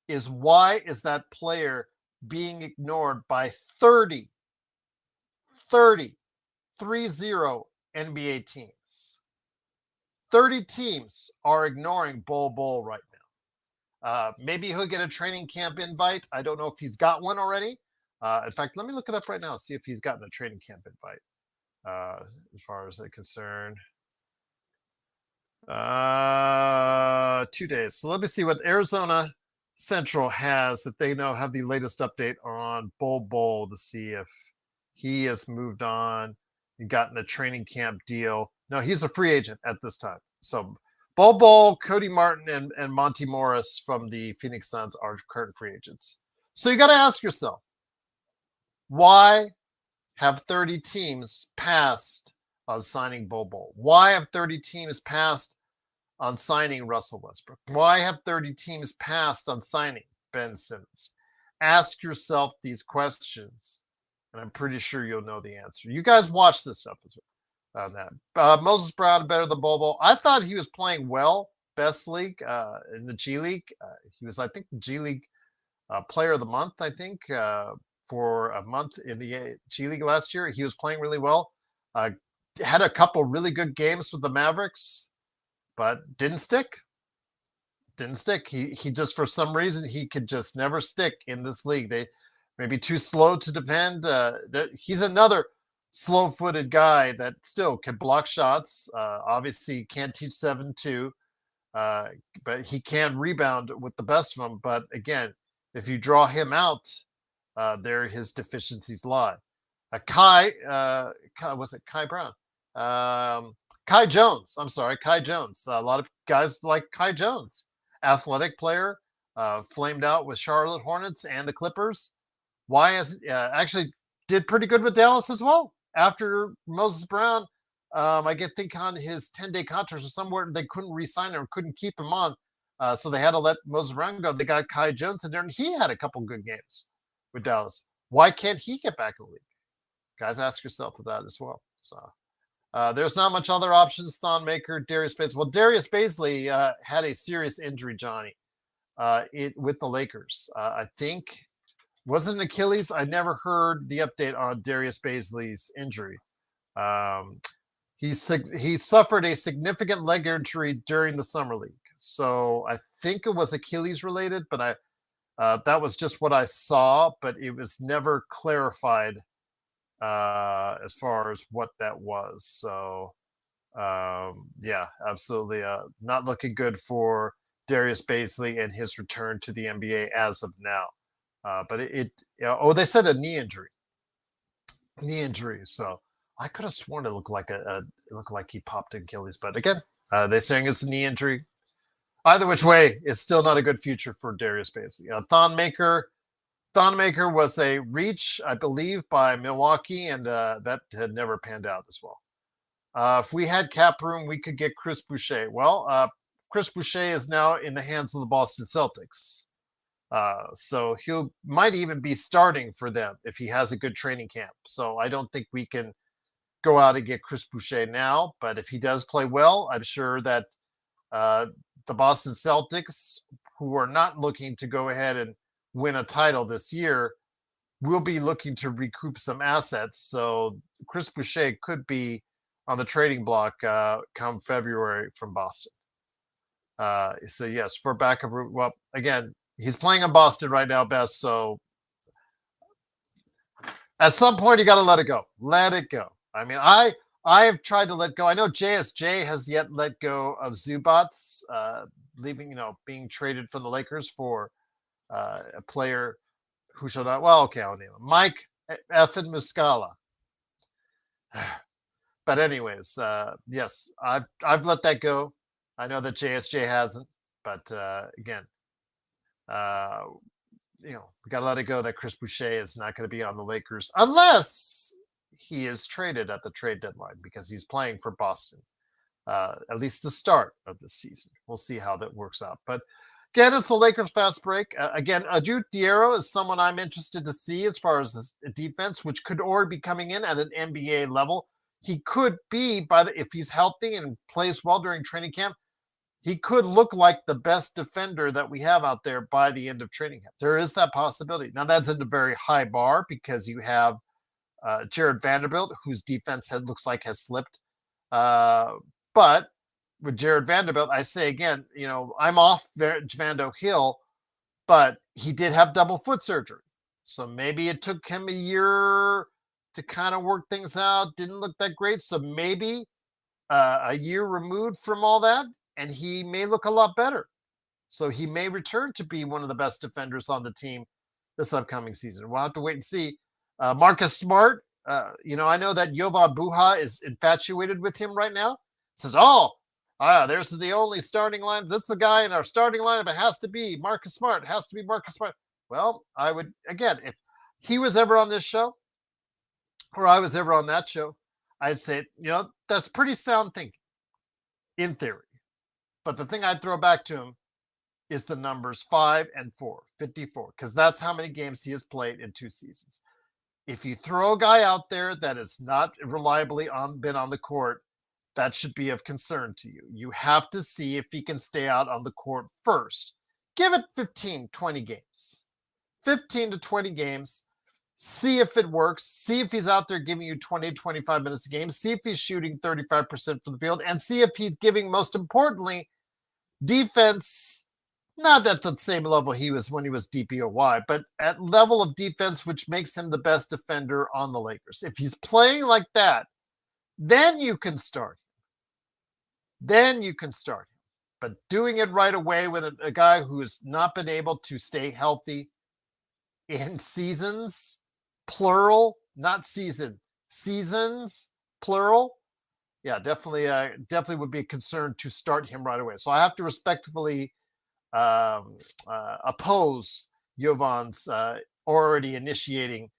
is, why is that player being ignored by 30 NBA teams? 30 teams are ignoring Bol right now. Maybe he'll get a training camp invite. I don't know if he's got one already. In fact, let me look it up right now, see if he's gotten a training camp invite. As far as I'm concerned, 2 days. So let me see what Arizona Central has, if they have the latest update on Bol to see if he has moved on and gotten a training camp deal. No, he's a free agent at this time. So Bol, Cody Martin, and Monty Morris from the Phoenix Suns are current free agents. So you got to ask yourself, why have 30 teams passed on signing Bol? Why have 30 teams passed on signing Russell Westbrook? Why have 30 teams passed on signing Ben Simmons? Ask yourself these questions, and I'm pretty sure you'll know the answer. You guys watch this stuff as well on that. Moses Brown better than Bol. I thought he was playing well. Best league in the G League. He was, I think, the G League Player of the Month, I think, for a month in the G League last year. He was playing really well. Had a couple really good games with the Mavericks, but didn't stick. He just, for some reason, he could just never stick in this league. They may be too slow to defend. He's another slow-footed guy that still can block shots. Obviously, can't teach 7-2, but he can rebound with the best of them. But again, if you draw him out, there his deficiencies lie. Kai Brown? Kai Jones. I'm sorry, Kai Jones. A lot of guys like Kai Jones. Athletic player, flamed out with Charlotte Hornets and the Clippers. Why is actually did pretty good with Dallas as well. After Moses Brown, I think on his 10-day contract or somewhere, they couldn't re-sign him, couldn't keep him on. So they had to let Moses Brown go. They got Kai Jones in there, and he had a couple good games with Dallas. Why can't he get back in the league? Guys, ask yourself that as well. So there's not much other options. Thon Maker, Darius Baisley. Well, Darius Baisley had a serious injury, Johnny, with the Lakers. I think, was it an Achilles? I never heard the update on Darius Baisley's injury. He suffered a significant leg injury during the summer league. So I think it was Achilles related, but that was just what I saw, but it was never clarified as far as what that was. So yeah, absolutely not looking good for Darius Baisley and his return to the NBA as of now. But they said a knee injury. So I could have sworn it looked like it looked like he popped Achilles. But again, they're saying it's a knee injury. Either which way, it's still not a good future for Darius Baisley. Thonmaker was a reach, I believe, by Milwaukee, and that had never panned out as well. If we had cap room, we could get Chris Boucher. Well, Chris Boucher is now in the hands of the Boston Celtics. So he might even be starting for them if he has a good training camp. So I don't think we can go out and get Chris Boucher now. But if he does play well, I'm sure that the Boston Celtics, who are not looking to go ahead and win a title this year, will be looking to recoup some assets. So Chris Boucher could be on the trading block come February from Boston. So yes, for backup. Well, again, he's playing in Boston right now, best. So at some point, you got to let it go. Let it go. I mean, I have tried to let go. I know JSJ has yet let go of Zubats, leaving, being traded from the Lakers for a player who shall not. Well, okay, I'll name him Mike Effin Muscala. But anyways, yes, I've let that go. I know that JSJ hasn't, but again, we got to let it go that Chris Boucher is not going to be on the Lakers unless he is traded at the trade deadline because he's playing for Boston, at least the start of the season. We'll see how that works out. But again, it's the Lakers fast break. Again, Adjut Diarra is someone I'm interested to see as far as this defense, which could already be coming in at an NBA level. He could be, if he's healthy and plays well during training camp, he could look like the best defender that we have out there by the end of training camp. There is that possibility. Now, that's at a very high bar because you have Jared Vanderbilt, whose defense looks like has slipped. But with Jared Vanderbilt, I say again, I'm off Vando Hill, but he did have double foot surgery. So maybe it took him a year to kind of work things out. Didn't look that great. So maybe a year removed from all that, and he may look a lot better. So he may return to be one of the best defenders on the team this upcoming season. We'll have to wait and see. Marcus Smart, I know that Jovan Buha is infatuated with him right now. Says, there's the only starting line. This is the guy in our starting lineup. It has to be Marcus Smart. It has to be Marcus Smart. Well, I would, again, if he was ever on this show or I was ever on that show, I'd say, that's pretty sound thinking in theory. But the thing I'd throw back to him is the numbers 5 and 4, 54, because that's how many games he has played in 2 seasons. If you throw a guy out there that is not reliably been on the court, that should be of concern to you. You have to see if he can stay out on the court first. Give it 15, 20 games. 15 to 20 games. See if it works. See if he's out there giving you 20 to 25 minutes a game. See if he's shooting 35% from the field. And see if he's giving, most importantly, defense, not at the same level he was when he was DPOY, but at level of defense which makes him the best defender on the Lakers. If he's playing like that, then you can start him. But doing it right away with a guy who has not been able to stay healthy in seasons, plural, not season, seasons, plural. Yeah, definitely would be a concern to start him right away. So I have to respectfully oppose Jovan's already initiating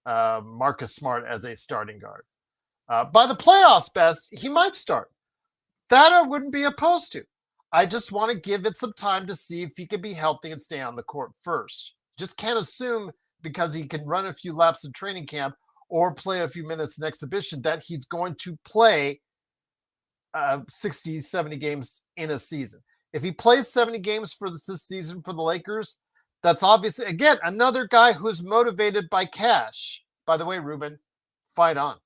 Marcus Smart as a starting guard. By the playoffs, best, he might start. That I wouldn't be opposed to. I just want to give it some time to see if he can be healthy and stay on the court first. Just can't assume because he can run a few laps in training camp or play a few minutes in exhibition that he's going to play 60, 70 games in a season. If he plays 70 games for this season for the Lakers, that's obviously, again, another guy who's motivated by cash. By the way, Ruben, fight on.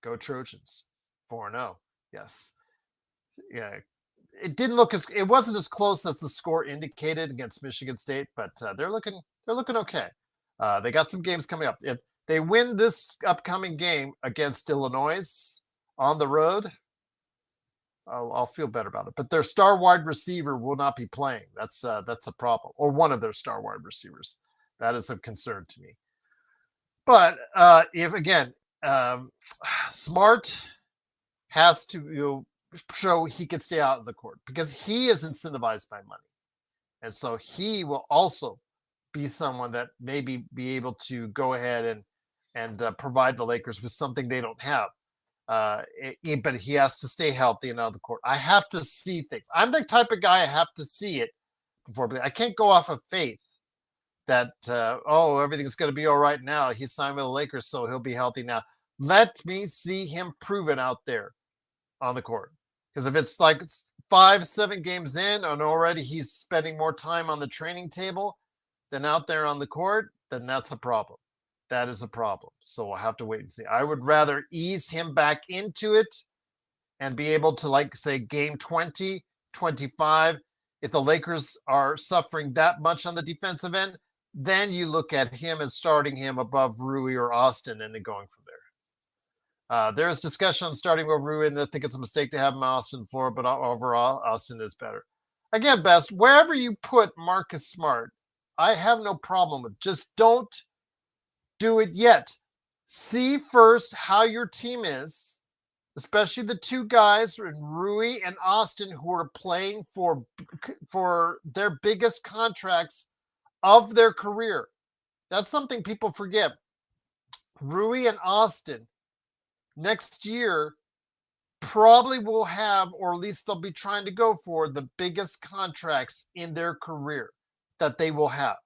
Go Trojans. 4-0. Yes. Yeah. It wasn't as close as the score indicated against Michigan State, but they're looking okay. They got some games coming up. If they win this upcoming game against Illinois on the road, I'll feel better about it. But their star wide receiver will not be playing. That's a problem. Or one of their star wide receivers. That is of concern to me. But if again, um, Smart has to show he can stay out of the court because he is incentivized by money, and so he will also be someone that maybe be able to go ahead and provide the Lakers with something they don't have. But he has to stay healthy and out of the court. I have to see things. I'm the type of guy I have to see it before. I can't go off of faith that everything's going to be all right now. He's signed with the Lakers, so he'll be healthy now. Let me see him prove it out there on the court. Because if it's like 5-7 games in and already he's spending more time on the training table than out there on the court, then that's a problem. That is a problem. So we'll have to wait and see. I would rather ease him back into it and be able to, like, say, game 20, 25. If the Lakers are suffering that much on the defensive end, then you look at him and starting him above Rui or Austin and then going from there. There is discussion on starting with Rui, and I think it's a mistake to have him Austin for, but overall, Austin is better. Again, Best, wherever you put Marcus Smart, I have no problem with. Just don't do it yet. See first how your team is, especially the two guys, Rui and Austin, who are playing for their biggest contracts of their career. That's something people forget. Rui and Austin next year probably will have, or at least they'll be trying to go for, the biggest contracts in their career that they will have,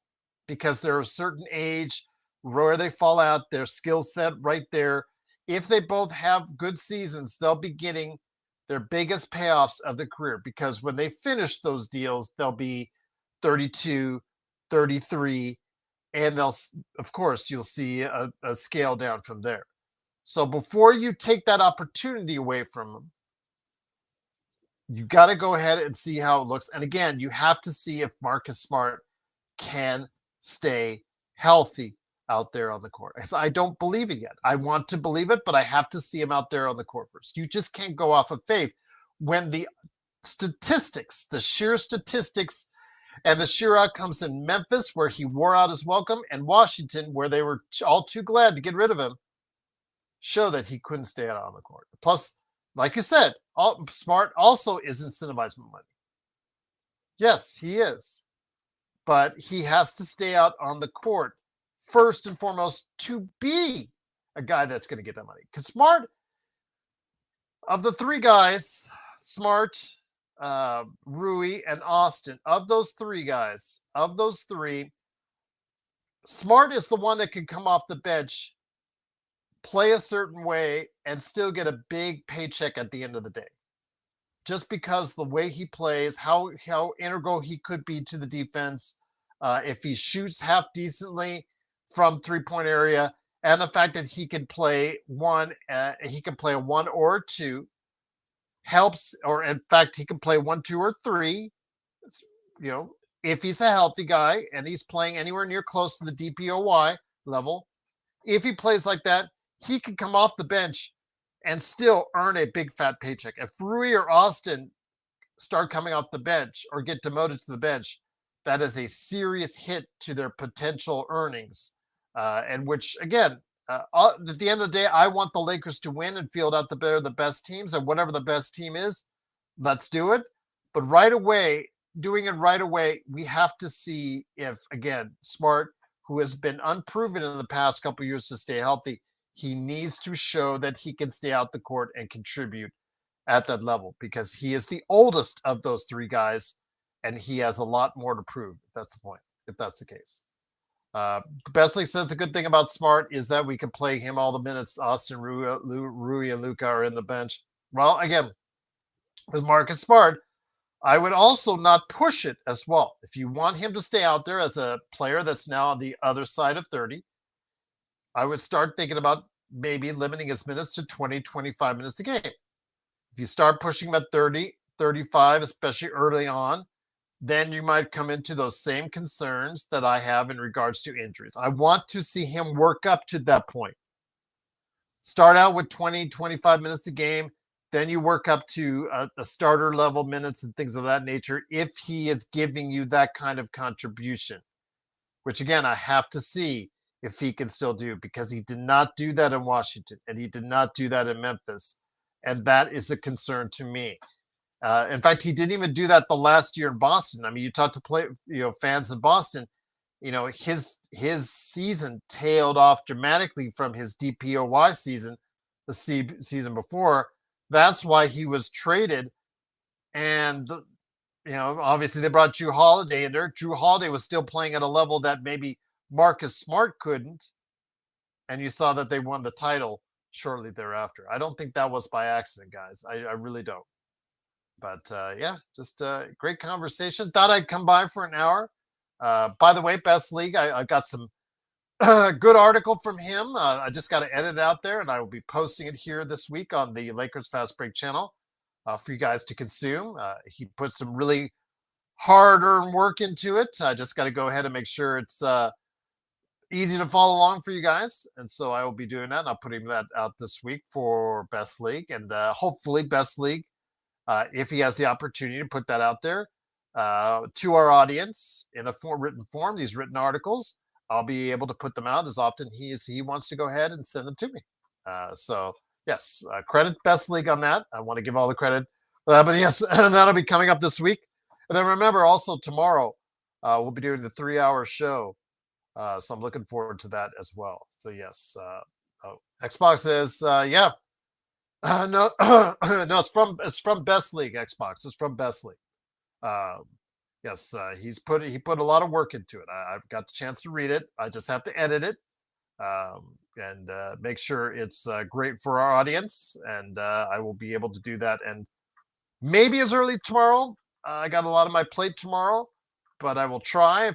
because they're a certain age where they fall out, their skill set right there. If they both have good seasons, they'll be getting their biggest payoffs of the career, because when they finish those deals, they'll be 32, 33, and they'll, of course, you'll see a scale down from there. So before you take that opportunity away from them, you got to go ahead and see how it looks. And again, you have to see if Marcus Smart can stay healthy out there on the court. I don't believe it yet. I want to believe it, but I have to see him out there on the court first. You just can't go off of faith when the statistics, the sheer statistics, and the sheer outcomes in Memphis, where he wore out his welcome, and Washington, where they were all too glad to get rid of him, show that he couldn't stay out on the court. Plus, like you said, Smart also is incentivized with money. Yes, he is. But he has to stay out on the court first and foremost to be a guy that's going to get that money. Because Smart, of the three guys, Smart, Rui, and Austin, of those three, Smart is the one that can come off the bench, play a certain way, and still get a big paycheck at the end of the day. Just because the way he plays, how integral he could be to the defense, if he shoots half decently from 3-point area, and the fact that he can play a 1 or a 2 helps, or in fact he can play 1, 2, or 3. If he's a healthy guy and he's playing anywhere near close to the DPOY level, if he plays like that, he can come off the bench and still earn a big fat paycheck. If Rui or Austin start coming off the bench or get demoted to the bench, that is a serious hit to their potential earnings. And which, again, at the end of the day, I want the Lakers to win and field out the best teams, and whatever the best team is, let's do it. But doing it right away, we have to see if, again, Smart, who has been unproven in the past couple of years to stay healthy, he needs to show that he can stay out the court and contribute at that level, because he is the oldest of those three guys, and he has a lot more to prove. That's the point, if that's the case. Besley says the good thing about Smart is that we can play him all the minutes. Austin, Rui, and Luka are in the bench. Well, again, with Marcus Smart, I would also not push it as well. If you want him to stay out there as a player that's now on the other side of 30, I would start thinking about maybe limiting his minutes to 20, 25 minutes a game. If you start pushing him at 30, 35, especially early on, then you might come into those same concerns that I have in regards to injuries. I want to see him work up to that point. Start out with 20, 25 minutes a game, Then you work up to a starter level minutes and things of that nature if he is giving you that kind of contribution, which again, I have to see if he can still do, because he did not do that in Washington and he did not do that in Memphis. And that is a concern to me. In fact, he didn't even do that the last year in Boston. I mean, you talk to fans in Boston, his season tailed off dramatically from his DPOY season, the season before. That's why he was traded. And obviously they brought Drew Holiday in there. Drew Holiday was still playing at a level that maybe Marcus Smart couldn't. And you saw that they won the title shortly thereafter. I don't think that was by accident, guys. I really don't. But yeah, just a great conversation. Thought I'd come by for an hour. By the way, Best League, I got some good article from him. I just got to edit it out there, and I will be posting it here this week on the Lakers Fast Break channel for you guys to consume. He put some really hard-earned work into it. I just got to go ahead and make sure it's easy to follow along for you guys. And so I will be doing that, and I'll putting that out this week for Best League. And hopefully Best League, if he has the opportunity to put that out there to our audience in a written form, these written articles, I'll be able to put them out as often as he wants to go ahead and send them to me. So yes, credit Best League on that. I want to give all the credit. But yes, that'll be coming up this week. And then remember, also tomorrow, we'll be doing the 3-hour show. So I'm looking forward to that as well. So yes, Xbox says, yeah. No, no, it's from Best League. Xbox. It's from Best League. Yes, he put a lot of work into it. I've got the chance to read it. I just have to edit it and make sure it's great for our audience. And I will be able to do that. And maybe as early tomorrow. I got a lot on my plate tomorrow, but I will try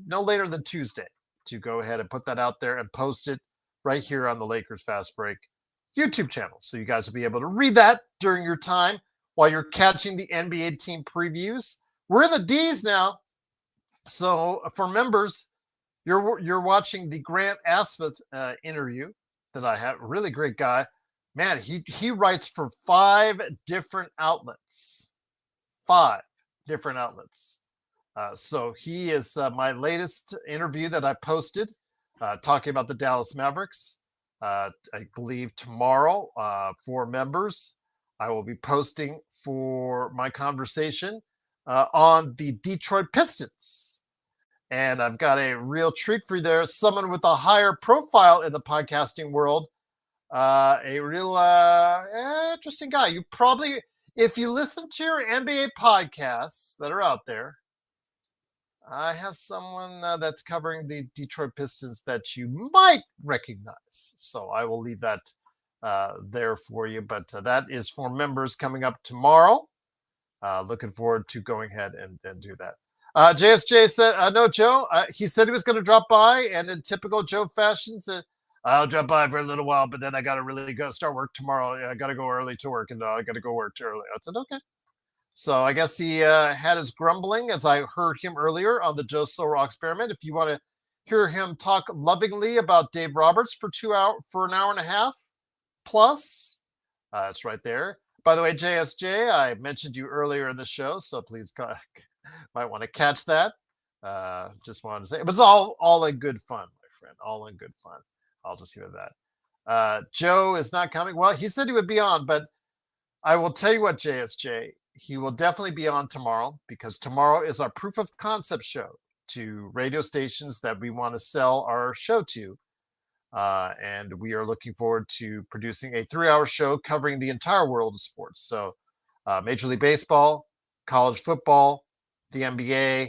no later than Tuesday to go ahead and put that out there and post it right here on the Lakers Fast Break YouTube channel. So you guys will be able to read that during your time while you're catching the NBA team previews. We're in the D's now. So for members, you're watching the Grant Asfith interview that I have. Really great guy. Man, he writes for 5 different outlets. 5 different outlets. So he is my latest interview that I posted talking about the Dallas Mavericks. I believe tomorrow for members, I will be posting for my conversation on the Detroit Pistons. And I've got a real treat for you there. Someone with a higher profile in the podcasting world. A real interesting guy. You probably, if you listen to your NBA podcasts that are out there, I have someone that's covering the Detroit Pistons that you might recognize. So I will leave that there for you. But that is for members coming up tomorrow. Looking forward to going ahead and do that. JSJ said, no, Joe. He said he was going to drop by, and in typical Joe fashion, said, I'll drop by for a little while, but then I got to really go start work tomorrow. I got to go early to work, and I got to go work too early. I said, okay. So I guess he had his grumbling, as I heard him earlier on the Joe Soro experiment. If you want to hear him talk lovingly about Dave Roberts for an hour and a half plus, it's right there. By the way, JSJ, I mentioned you earlier in the show, so please might want to catch that. Just wanted to say it was all in good fun, my friend. All in good fun. I'll just leave it at that. Joe is not coming. Well, he said he would be on, but I will tell you what, JSJ, he will definitely be on tomorrow, because tomorrow is our proof of concept show to radio stations that we want to sell our show to. And we are looking forward to producing a 3-hour show covering the entire world of sports. So Major League Baseball, college football, the NBA,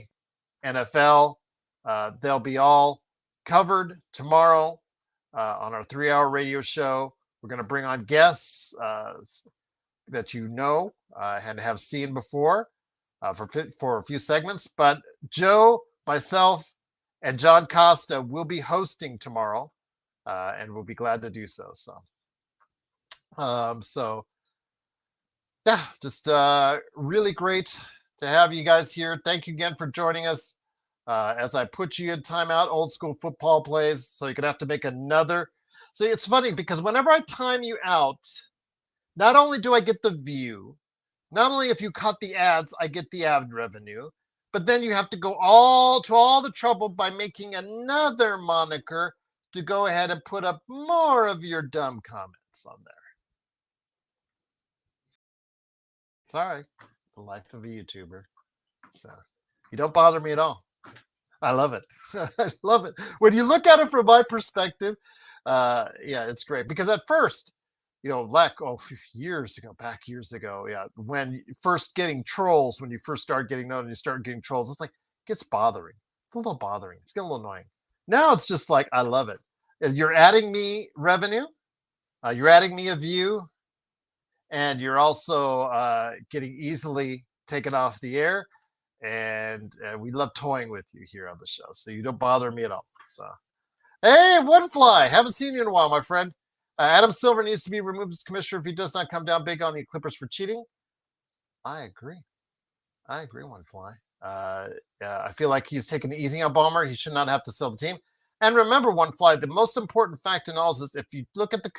NFL, they'll be all covered tomorrow on our 3-hour radio show. We're going to bring on guests that you know and have seen before for a few segments. But Joe, myself, and John Costa will be hosting tomorrow, and we'll be glad to do so. So yeah, just really great to have you guys here. Thank you again for joining us as I put you in timeout, old school football plays, so you're going to have to make another. See, it's funny because whenever I time you out, not only do I get the view, not only if you cut the ads, I get the ad revenue, but then you have to go all the trouble by making another moniker to go ahead and put up more of your dumb comments on there. Sorry, it's the life of a YouTuber. So you don't bother me at all. I love it. I love it. When you look at it from my perspective, yeah, it's great. Because at first, years ago, yeah, when first getting trolls, when you first start getting known and you start getting trolls, it's like, it gets bothering. It's a little bothering. It's getting a little annoying. Now it's just like, I love it. You're adding me revenue, you're adding me a view, and you're also getting easily taken off the air. And we love toying with you here on the show, so you don't bother me at all. So, hey, One Fly, haven't seen you in a while, my friend. Adam Silver needs to be removed as commissioner if he does not come down big on the Clippers for cheating. I agree, One Fly. I feel like he's taken it easy on Ballmer. He should not have to sell the team. And remember, One Fly, the most important fact in all of this, if you look at the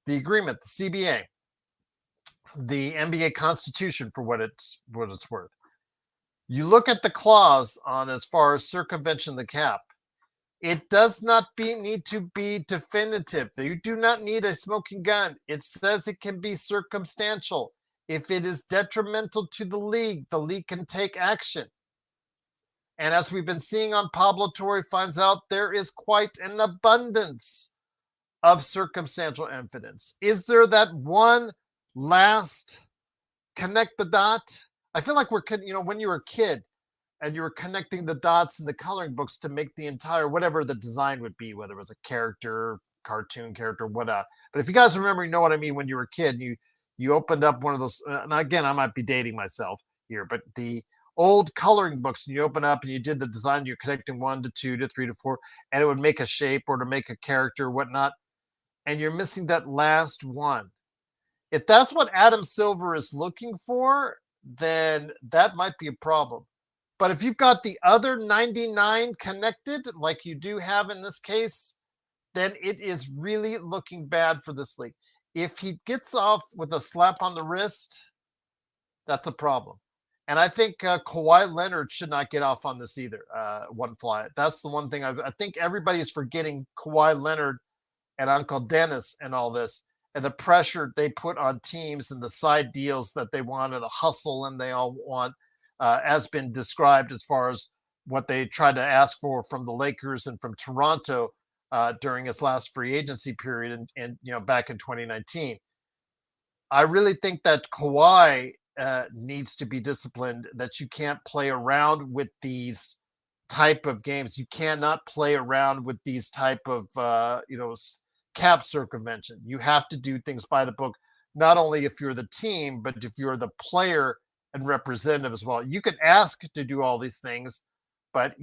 agreement, the CBA, the NBA Constitution, for what it's worth, you look at the clause on as far as circumvention of the cap. It does not need to be definitive. You do not need a smoking gun. It says it can be circumstantial. If it is detrimental to the league can take action. And as we've been seeing on Pablo Torre finds out, there is quite an abundance of circumstantial evidence. Is there that one last connect the dot? I feel like when you were a kid and you were connecting the dots in the coloring books to make the entire, whatever the design would be, whether it was a character, cartoon character, whatnot. But if you guys remember, you know what I mean, when you were a kid, you opened up one of those, and again, I might be dating myself here, but the old coloring books, and you open up and you did the design, you're connecting 1 to 2 to 3 to 4, and it would make a shape or to make a character, whatnot, and you're missing that last one. If that's what Adam Silver is looking for, then that might be a problem. But if you've got the other 99 connected, like you do have in this case, then it is really looking bad for this league. If he gets off with a slap on the wrist, that's a problem. And I think Kawhi Leonard should not get off on this either, One Fly. That's the one thing I think everybody is forgetting, Kawhi Leonard and Uncle Dennis and all this, and the pressure they put on teams and the side deals that they want, and the hustle and they all want, has been described as far as what they tried to ask for from the Lakers and from Toronto during his last free agency period and back in 2019. I really think that Kawhi needs to be disciplined, that you can't play around with these type of games. You cannot play around with these type of cap circumvention. You have to do things by the book, not only if you're the team, but if you're the player and representative as well. You can ask to do all these things, but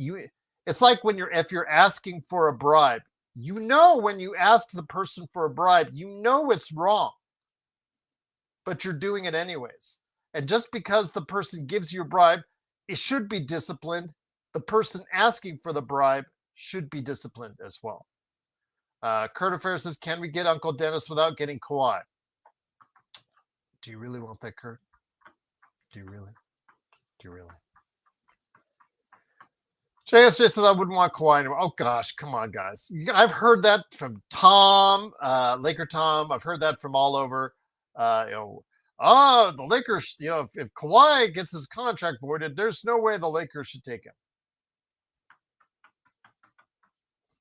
it's like if you're asking for a bribe, when you ask the person for a bribe, it's wrong, but you're doing it anyways. And just because the person gives you a bribe, it should be disciplined. The person asking for the bribe should be disciplined as well. Kurt Affair says, can we get Uncle Dennis without getting Kawhi? Do you really want that, Kurt? Do you really? JSJ says, I wouldn't want Kawhi anymore. Oh, gosh, come on, guys. I've heard that from Tom, Laker Tom. I've heard that from all over. The Lakers, if Kawhi gets his contract voided, there's no way the Lakers should take him.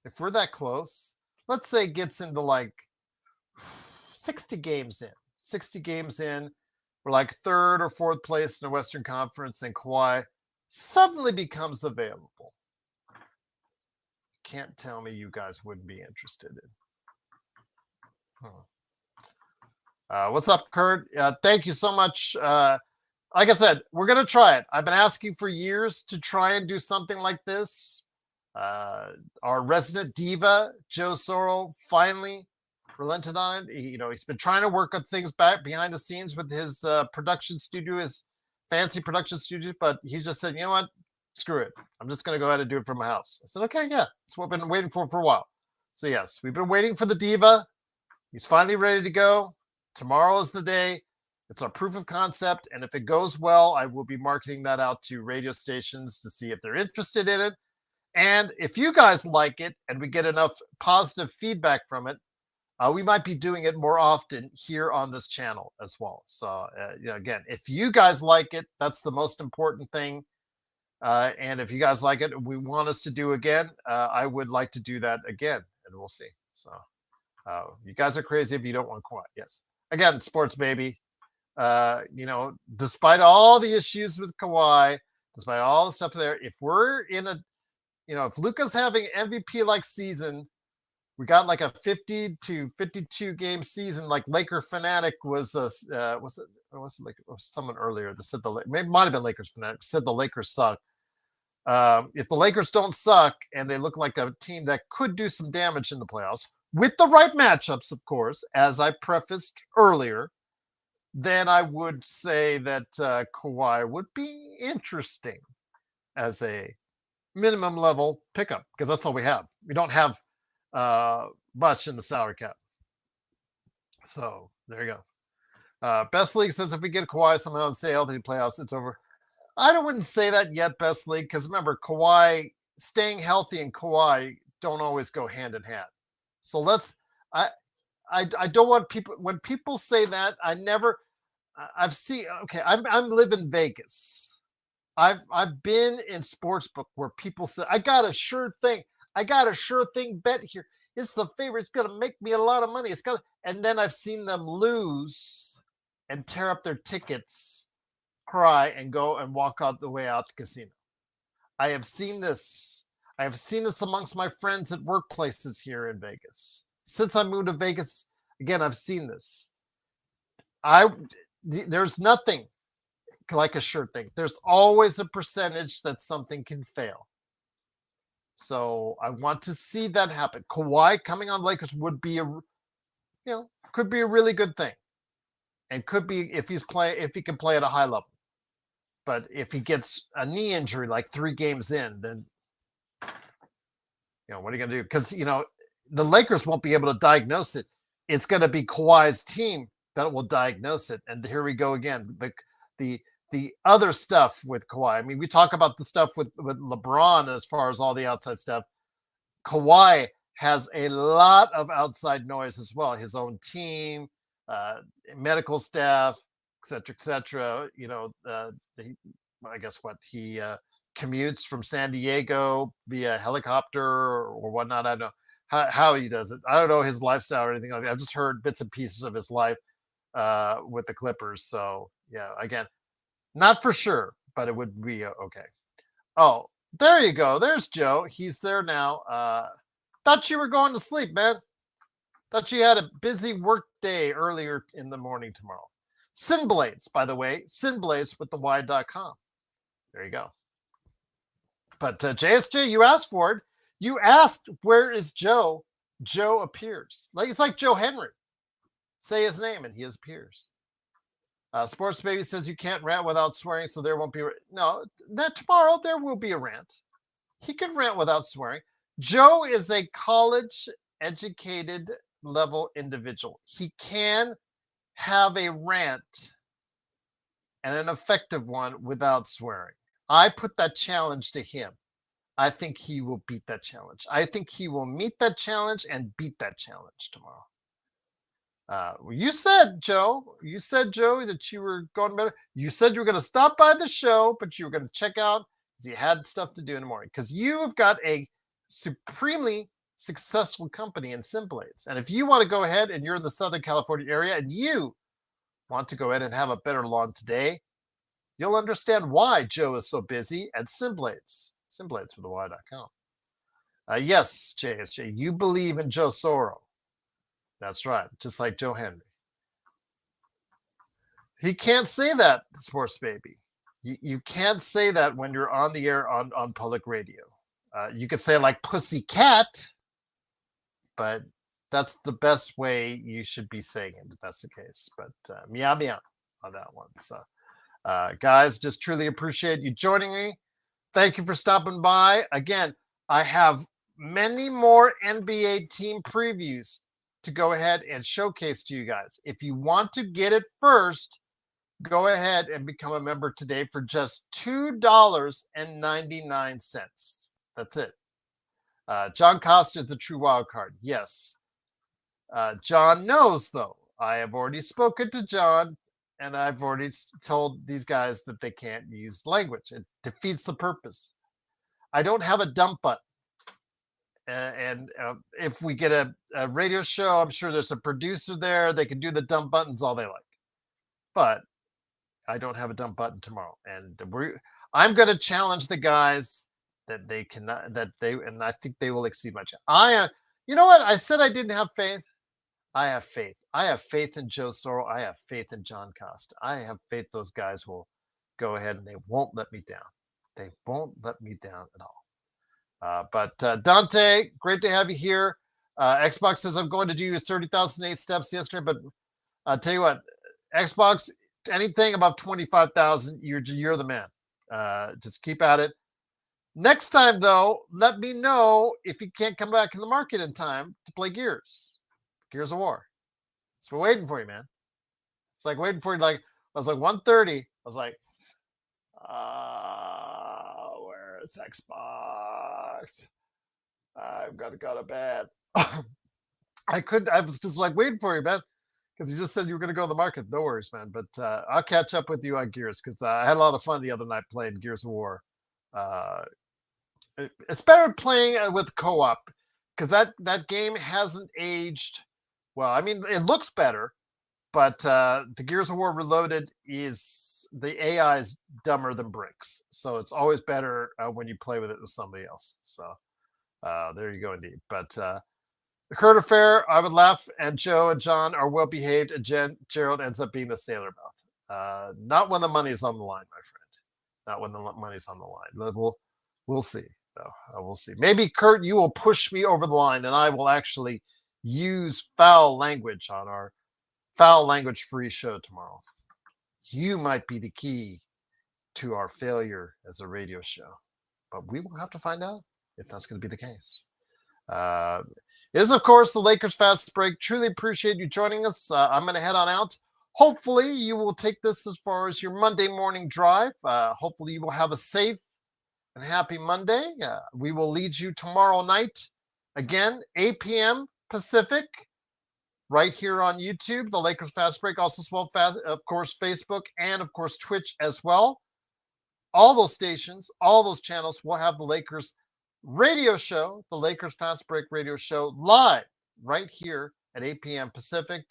If we're that close, let's say it gets into like 60 games in, we're like third or fourth place in the Western Conference, and Kawhi suddenly becomes available. Can't tell me you guys wouldn't be interested in. What's up, Kurt? Thank you so much. Like I said, we're going to try it. I've been asking for years to try and do something like this. Our resident diva, Joe Sorrell, finally relented on it. He's been trying to work on things back behind the scenes with his production studio, his fancy production studio, but he's just said, you know what? Screw it. I'm just going to go ahead and do it from my house. I said, okay, yeah. That's what I've been waiting for a while. So yes, we've been waiting for the diva. He's finally ready to go. Tomorrow is the day. It's our proof of concept. And if it goes well, I will be marketing that out to radio stations to see if they're interested in it. And if you guys like it and we get enough positive feedback from it, we might be doing it more often here on this channel as well. So, again, if you guys like it, that's the most important thing. And if you guys like it, we want us to do again, I would like to do that again, and we'll see. So, you guys are crazy if you don't want Kawhi. Yes. Again, sports baby. Despite all the issues with Kawhi, despite all the stuff there, if we're in a, if Luka's having MVP like season, we got like a 50 to 52 game season, like Laker Fanatic was someone earlier that said maybe might have been Lakers Fanatic said the Lakers suck. If the Lakers don't suck and they look like a team that could do some damage in the playoffs with the right matchups, of course, as I prefaced earlier, then I would say that Kawhi would be interesting as a minimum level pickup, because that's all we have. We don't have much in the salary cap. So there you go. Best League says if we get Kawhi somehow and stay healthy playoffs, it's over. I wouldn't say that yet, Best League, because remember, Kawhi, staying healthy and Kawhi don't always go hand in hand. So I don't want people, when people say that, I've seen, okay, I'm living Vegas. I've been in sportsbook where people say, I got a sure thing bet here. It's the favorite. It's going to make me a lot of money. And then I've seen them lose and tear up their tickets, cry, and go and walk out the way out the casino. I have seen this. I have seen this amongst my friends at workplaces here in Vegas. Since I moved to Vegas, again, I've seen this. There's nothing like a sure thing. There's always a percentage that something can fail. So I want to see that happen. Kawhi coming on Lakers would be could be a really good thing, and could be if he can play at a high level. But if he gets a knee injury like 3 games in, then what are you going to do? Because the Lakers won't be able to diagnose it. It's going to be Kawhi's team that will diagnose it. And here we go again. The other stuff with Kawhi. I mean, we talk about the stuff with LeBron as far as all the outside stuff. Kawhi has a lot of outside noise as well. His own team, medical staff, et cetera. I guess he commutes from San Diego via helicopter or whatnot. I don't know how he does it. I don't know his lifestyle or anything like that. I've just heard bits and pieces of his life with the Clippers. So yeah, again, not for sure, but it would be okay. Oh, there you go. There's Joe. He's there now. Thought you were going to sleep, man. Thought you had a busy work day earlier in the morning tomorrow. Sinblades, by the way, Sinblades with the Y.com. There you go. But JSJ, you asked for it. You asked, where is Joe? Joe appears. It's like Joe Henry. Say his name and he appears. Sports Baby says you can't rant without swearing, so there won't be. No, that tomorrow there will be a rant. He can rant without swearing. Joe is a college educated level individual. He can have a rant, and an effective one, without swearing. I put that challenge to him. I think he will beat that challenge. I think he will meet that challenge and beat that challenge tomorrow. You said, Joe, that you were going better. You said you were going to stop by the show, but you were going to check out because you had stuff to do in the morning. Because you have got a supremely successful company in Simblades. And if you want to go ahead and you're in the Southern California area and you want to go ahead and have a better lawn today, you'll understand why Joe is so busy at Simblades. Simblades with the Y.com. Yes, JSJ, you believe in Joe Soro. That's right, just like Joe Henry. He can't say that, Sports Baby. You can't say that when you're on the air on public radio. You could say like Pussycat, but that's the best way you should be saying it if that's the case. But meow meow on that one. So, guys, just truly appreciate you joining me. Thank you for stopping by. Again, I have many more NBA team previews to go ahead and showcase to you guys. If you want to get it first, go ahead and become a member today for just $2.99. That's it. John Costa is the true wild card. Yes. John knows, though. I have already spoken to John, and I've already told these guys that they can't use language. It defeats the purpose. I don't have a dump button. And if we get a radio show, I'm sure there's a producer there. They can do the dump buttons all they like. But I don't have a dump button tomorrow. And I'm going to challenge the guys that they cannot, and I think they will exceed my challenge. You know what? I said I didn't have faith. I have faith. I have faith in Joe Sorrell. I have faith in John Costa. I have faith those guys will go ahead and they won't let me down. They won't let me down at all. But Dante, great to have you here. Xbox says I'm going to do 30,008 steps yesterday, but I'll tell you what, Xbox, anything above 25,000, you're the man. Just keep at it. Next time, though, let me know if you can't come back in the market in time to play Gears of War. So we're waiting for you, man. It's like waiting for you. Like I was like 1:30. I was like, where is Xbox? I've got to go to bed. I was just like waiting for you, man, because you just said you were going to go to the market. No worries, man. But I'll catch up with you on Gears because I had a lot of fun the other night playing Gears of War. It's better playing with co-op because that game hasn't aged well. I mean, it looks better, but the Gears of War Reloaded the AI is dumber than bricks, so it's always better when you play with it with somebody else. So there you go, indeed. But the Kurt affair, I would laugh, and Joe and John are well behaved, and Gerald ends up being the sailor mouth. Not when the money's on the line, my friend. Not when the money's on the line. We'll see. We'll see. Maybe, Kurt, you will push me over the line, and I will actually use foul language on our foul language free show tomorrow. You might be the key to our failure as a radio show, but we will have to find out if that's going to be the case. It is, of course, the Lakers Fast Break. Truly appreciate you joining us. I'm going to head on out. Hopefully, you will take this as far as your Monday morning drive. Hopefully, you will have a safe and happy Monday. We will lead you tomorrow night, again, 8 p.m. Pacific, right here on YouTube, the Lakers Fast Break, also of course, Facebook, and of course, Twitch as well. All those stations, all those channels will have the Lakers radio show, the Lakers Fast Break radio show, live right here at 8 p.m. Pacific,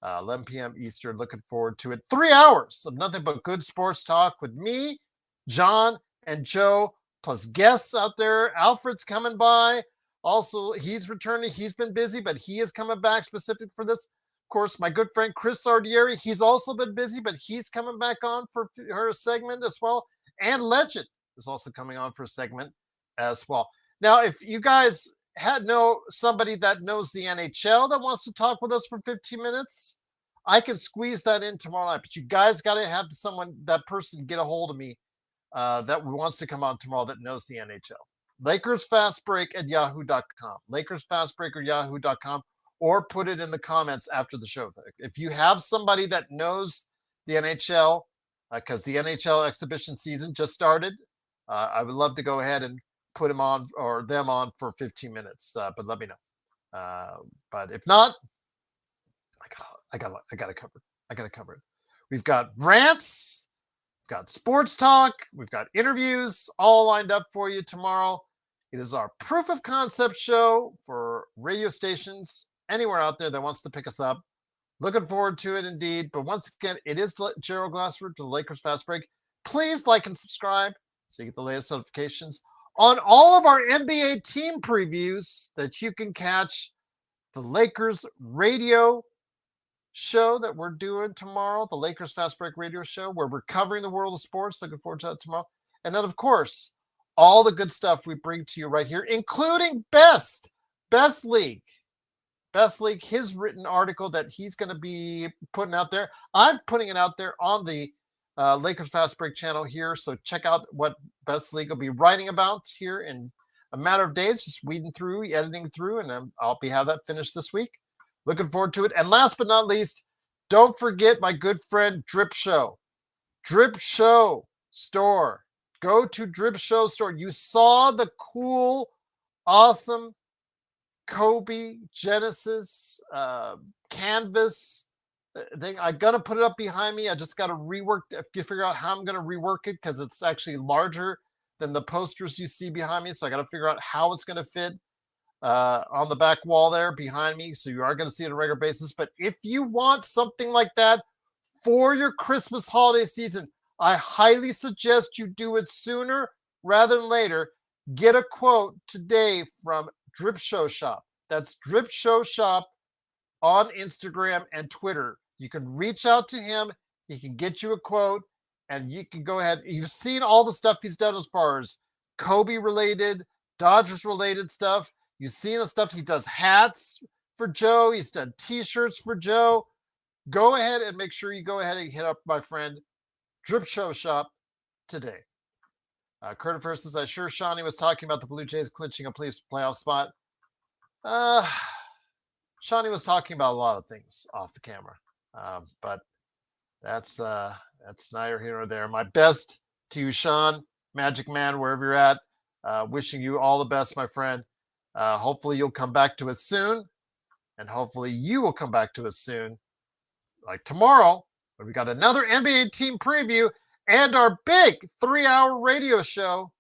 11 p.m. Eastern. Looking forward to it. 3 hours of nothing but good sports talk with me, John, and Joe, plus guests out there. Alfred's coming by. Also, he's returning. He's been busy, but he is coming back specific for this. Of course, my good friend Chris Sardieri, he's also been busy, but he's coming back on for her segment as well. And Legend is also coming on for a segment as well. Now, if you guys somebody that knows the NHL that wants to talk with us for 15 minutes, I can squeeze that in tomorrow night. But you guys got to have that person get a hold of me that wants to come on tomorrow that knows the NHL. Lakers Fast Break at yahoo.com. Lakers Fast Break or yahoo.com, or put it in the comments after the show. If you have somebody that knows the NHL, because the NHL exhibition season just started, I would love to go ahead and put him on or them on for 15 minutes. But let me know. But if not, I got it covered. I got it covered. We've got rants, we've got sports talk, we've got interviews all lined up for you tomorrow. It is our proof of concept show for radio stations anywhere out there that wants to pick us up. Looking forward to it indeed. But once again, it is Gerald Glassford to the Lakers Fast Break. Please like and subscribe so you get the latest notifications on all of our NBA team previews that you can catch the Lakers radio show that we're doing tomorrow, the Lakers Fast Break radio show, where we're covering the world of sports. Looking forward to that tomorrow. And then, of course, all the good stuff we bring to you right here, including Best League. Best League, his written article that he's going to be putting out there. I'm putting it out there on the Lakers Fast Break channel here. So check out what Best League will be writing about here in a matter of days, just weeding through, editing through, and I'll have that finished this week. Looking forward to it. And last but not least, don't forget my good friend Drip Show. Drip Show store. Go to Drip Show store. You saw the cool, awesome Kobe Genesis canvas thing. I'm gonna put it up behind me. I just got to figure out how I'm gonna rework it because it's actually larger than the posters you see behind me. So I got to figure out how it's gonna fit on the back wall there behind me. So you are gonna see it on a regular basis. But if you want something like that for your Christmas holiday season, I highly suggest you do it sooner rather than later. Get a quote today from Drip Show Shop. That's Drip Show Shop on Instagram and Twitter. You can reach out to him. He can get you a quote, and you can go ahead. You've seen all the stuff he's done as far as Kobe related, Dodgers related stuff. You've seen the stuff he does hats for Joe. He's done T-shirts for Joe. Go ahead and make sure you go ahead and hit up my friend Drip Show Shop today. Curtis first says, I'm sure Shawnee was talking about the Blue Jays clinching a playoff spot. Shawnee was talking about a lot of things off the camera, but that's neither here nor there. My best to you, Sean, Magic Man, wherever you're at. Wishing you all the best, my friend. Hopefully you'll come back to us soon, and hopefully you will come back to us soon, like tomorrow, when we got another NBA team preview and our big 3-hour radio show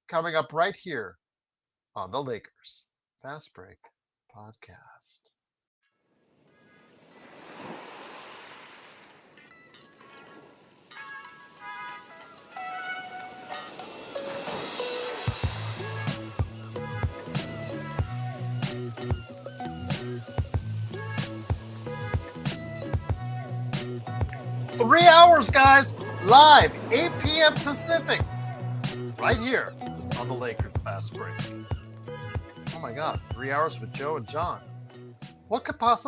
coming up right here on the Lakers Fast Break Podcast. Three hours, guys, live, 8 p.m. Pacific, right here on the Lakers Fast Break. Oh my God, 3 hours with Joe and John. What could possibly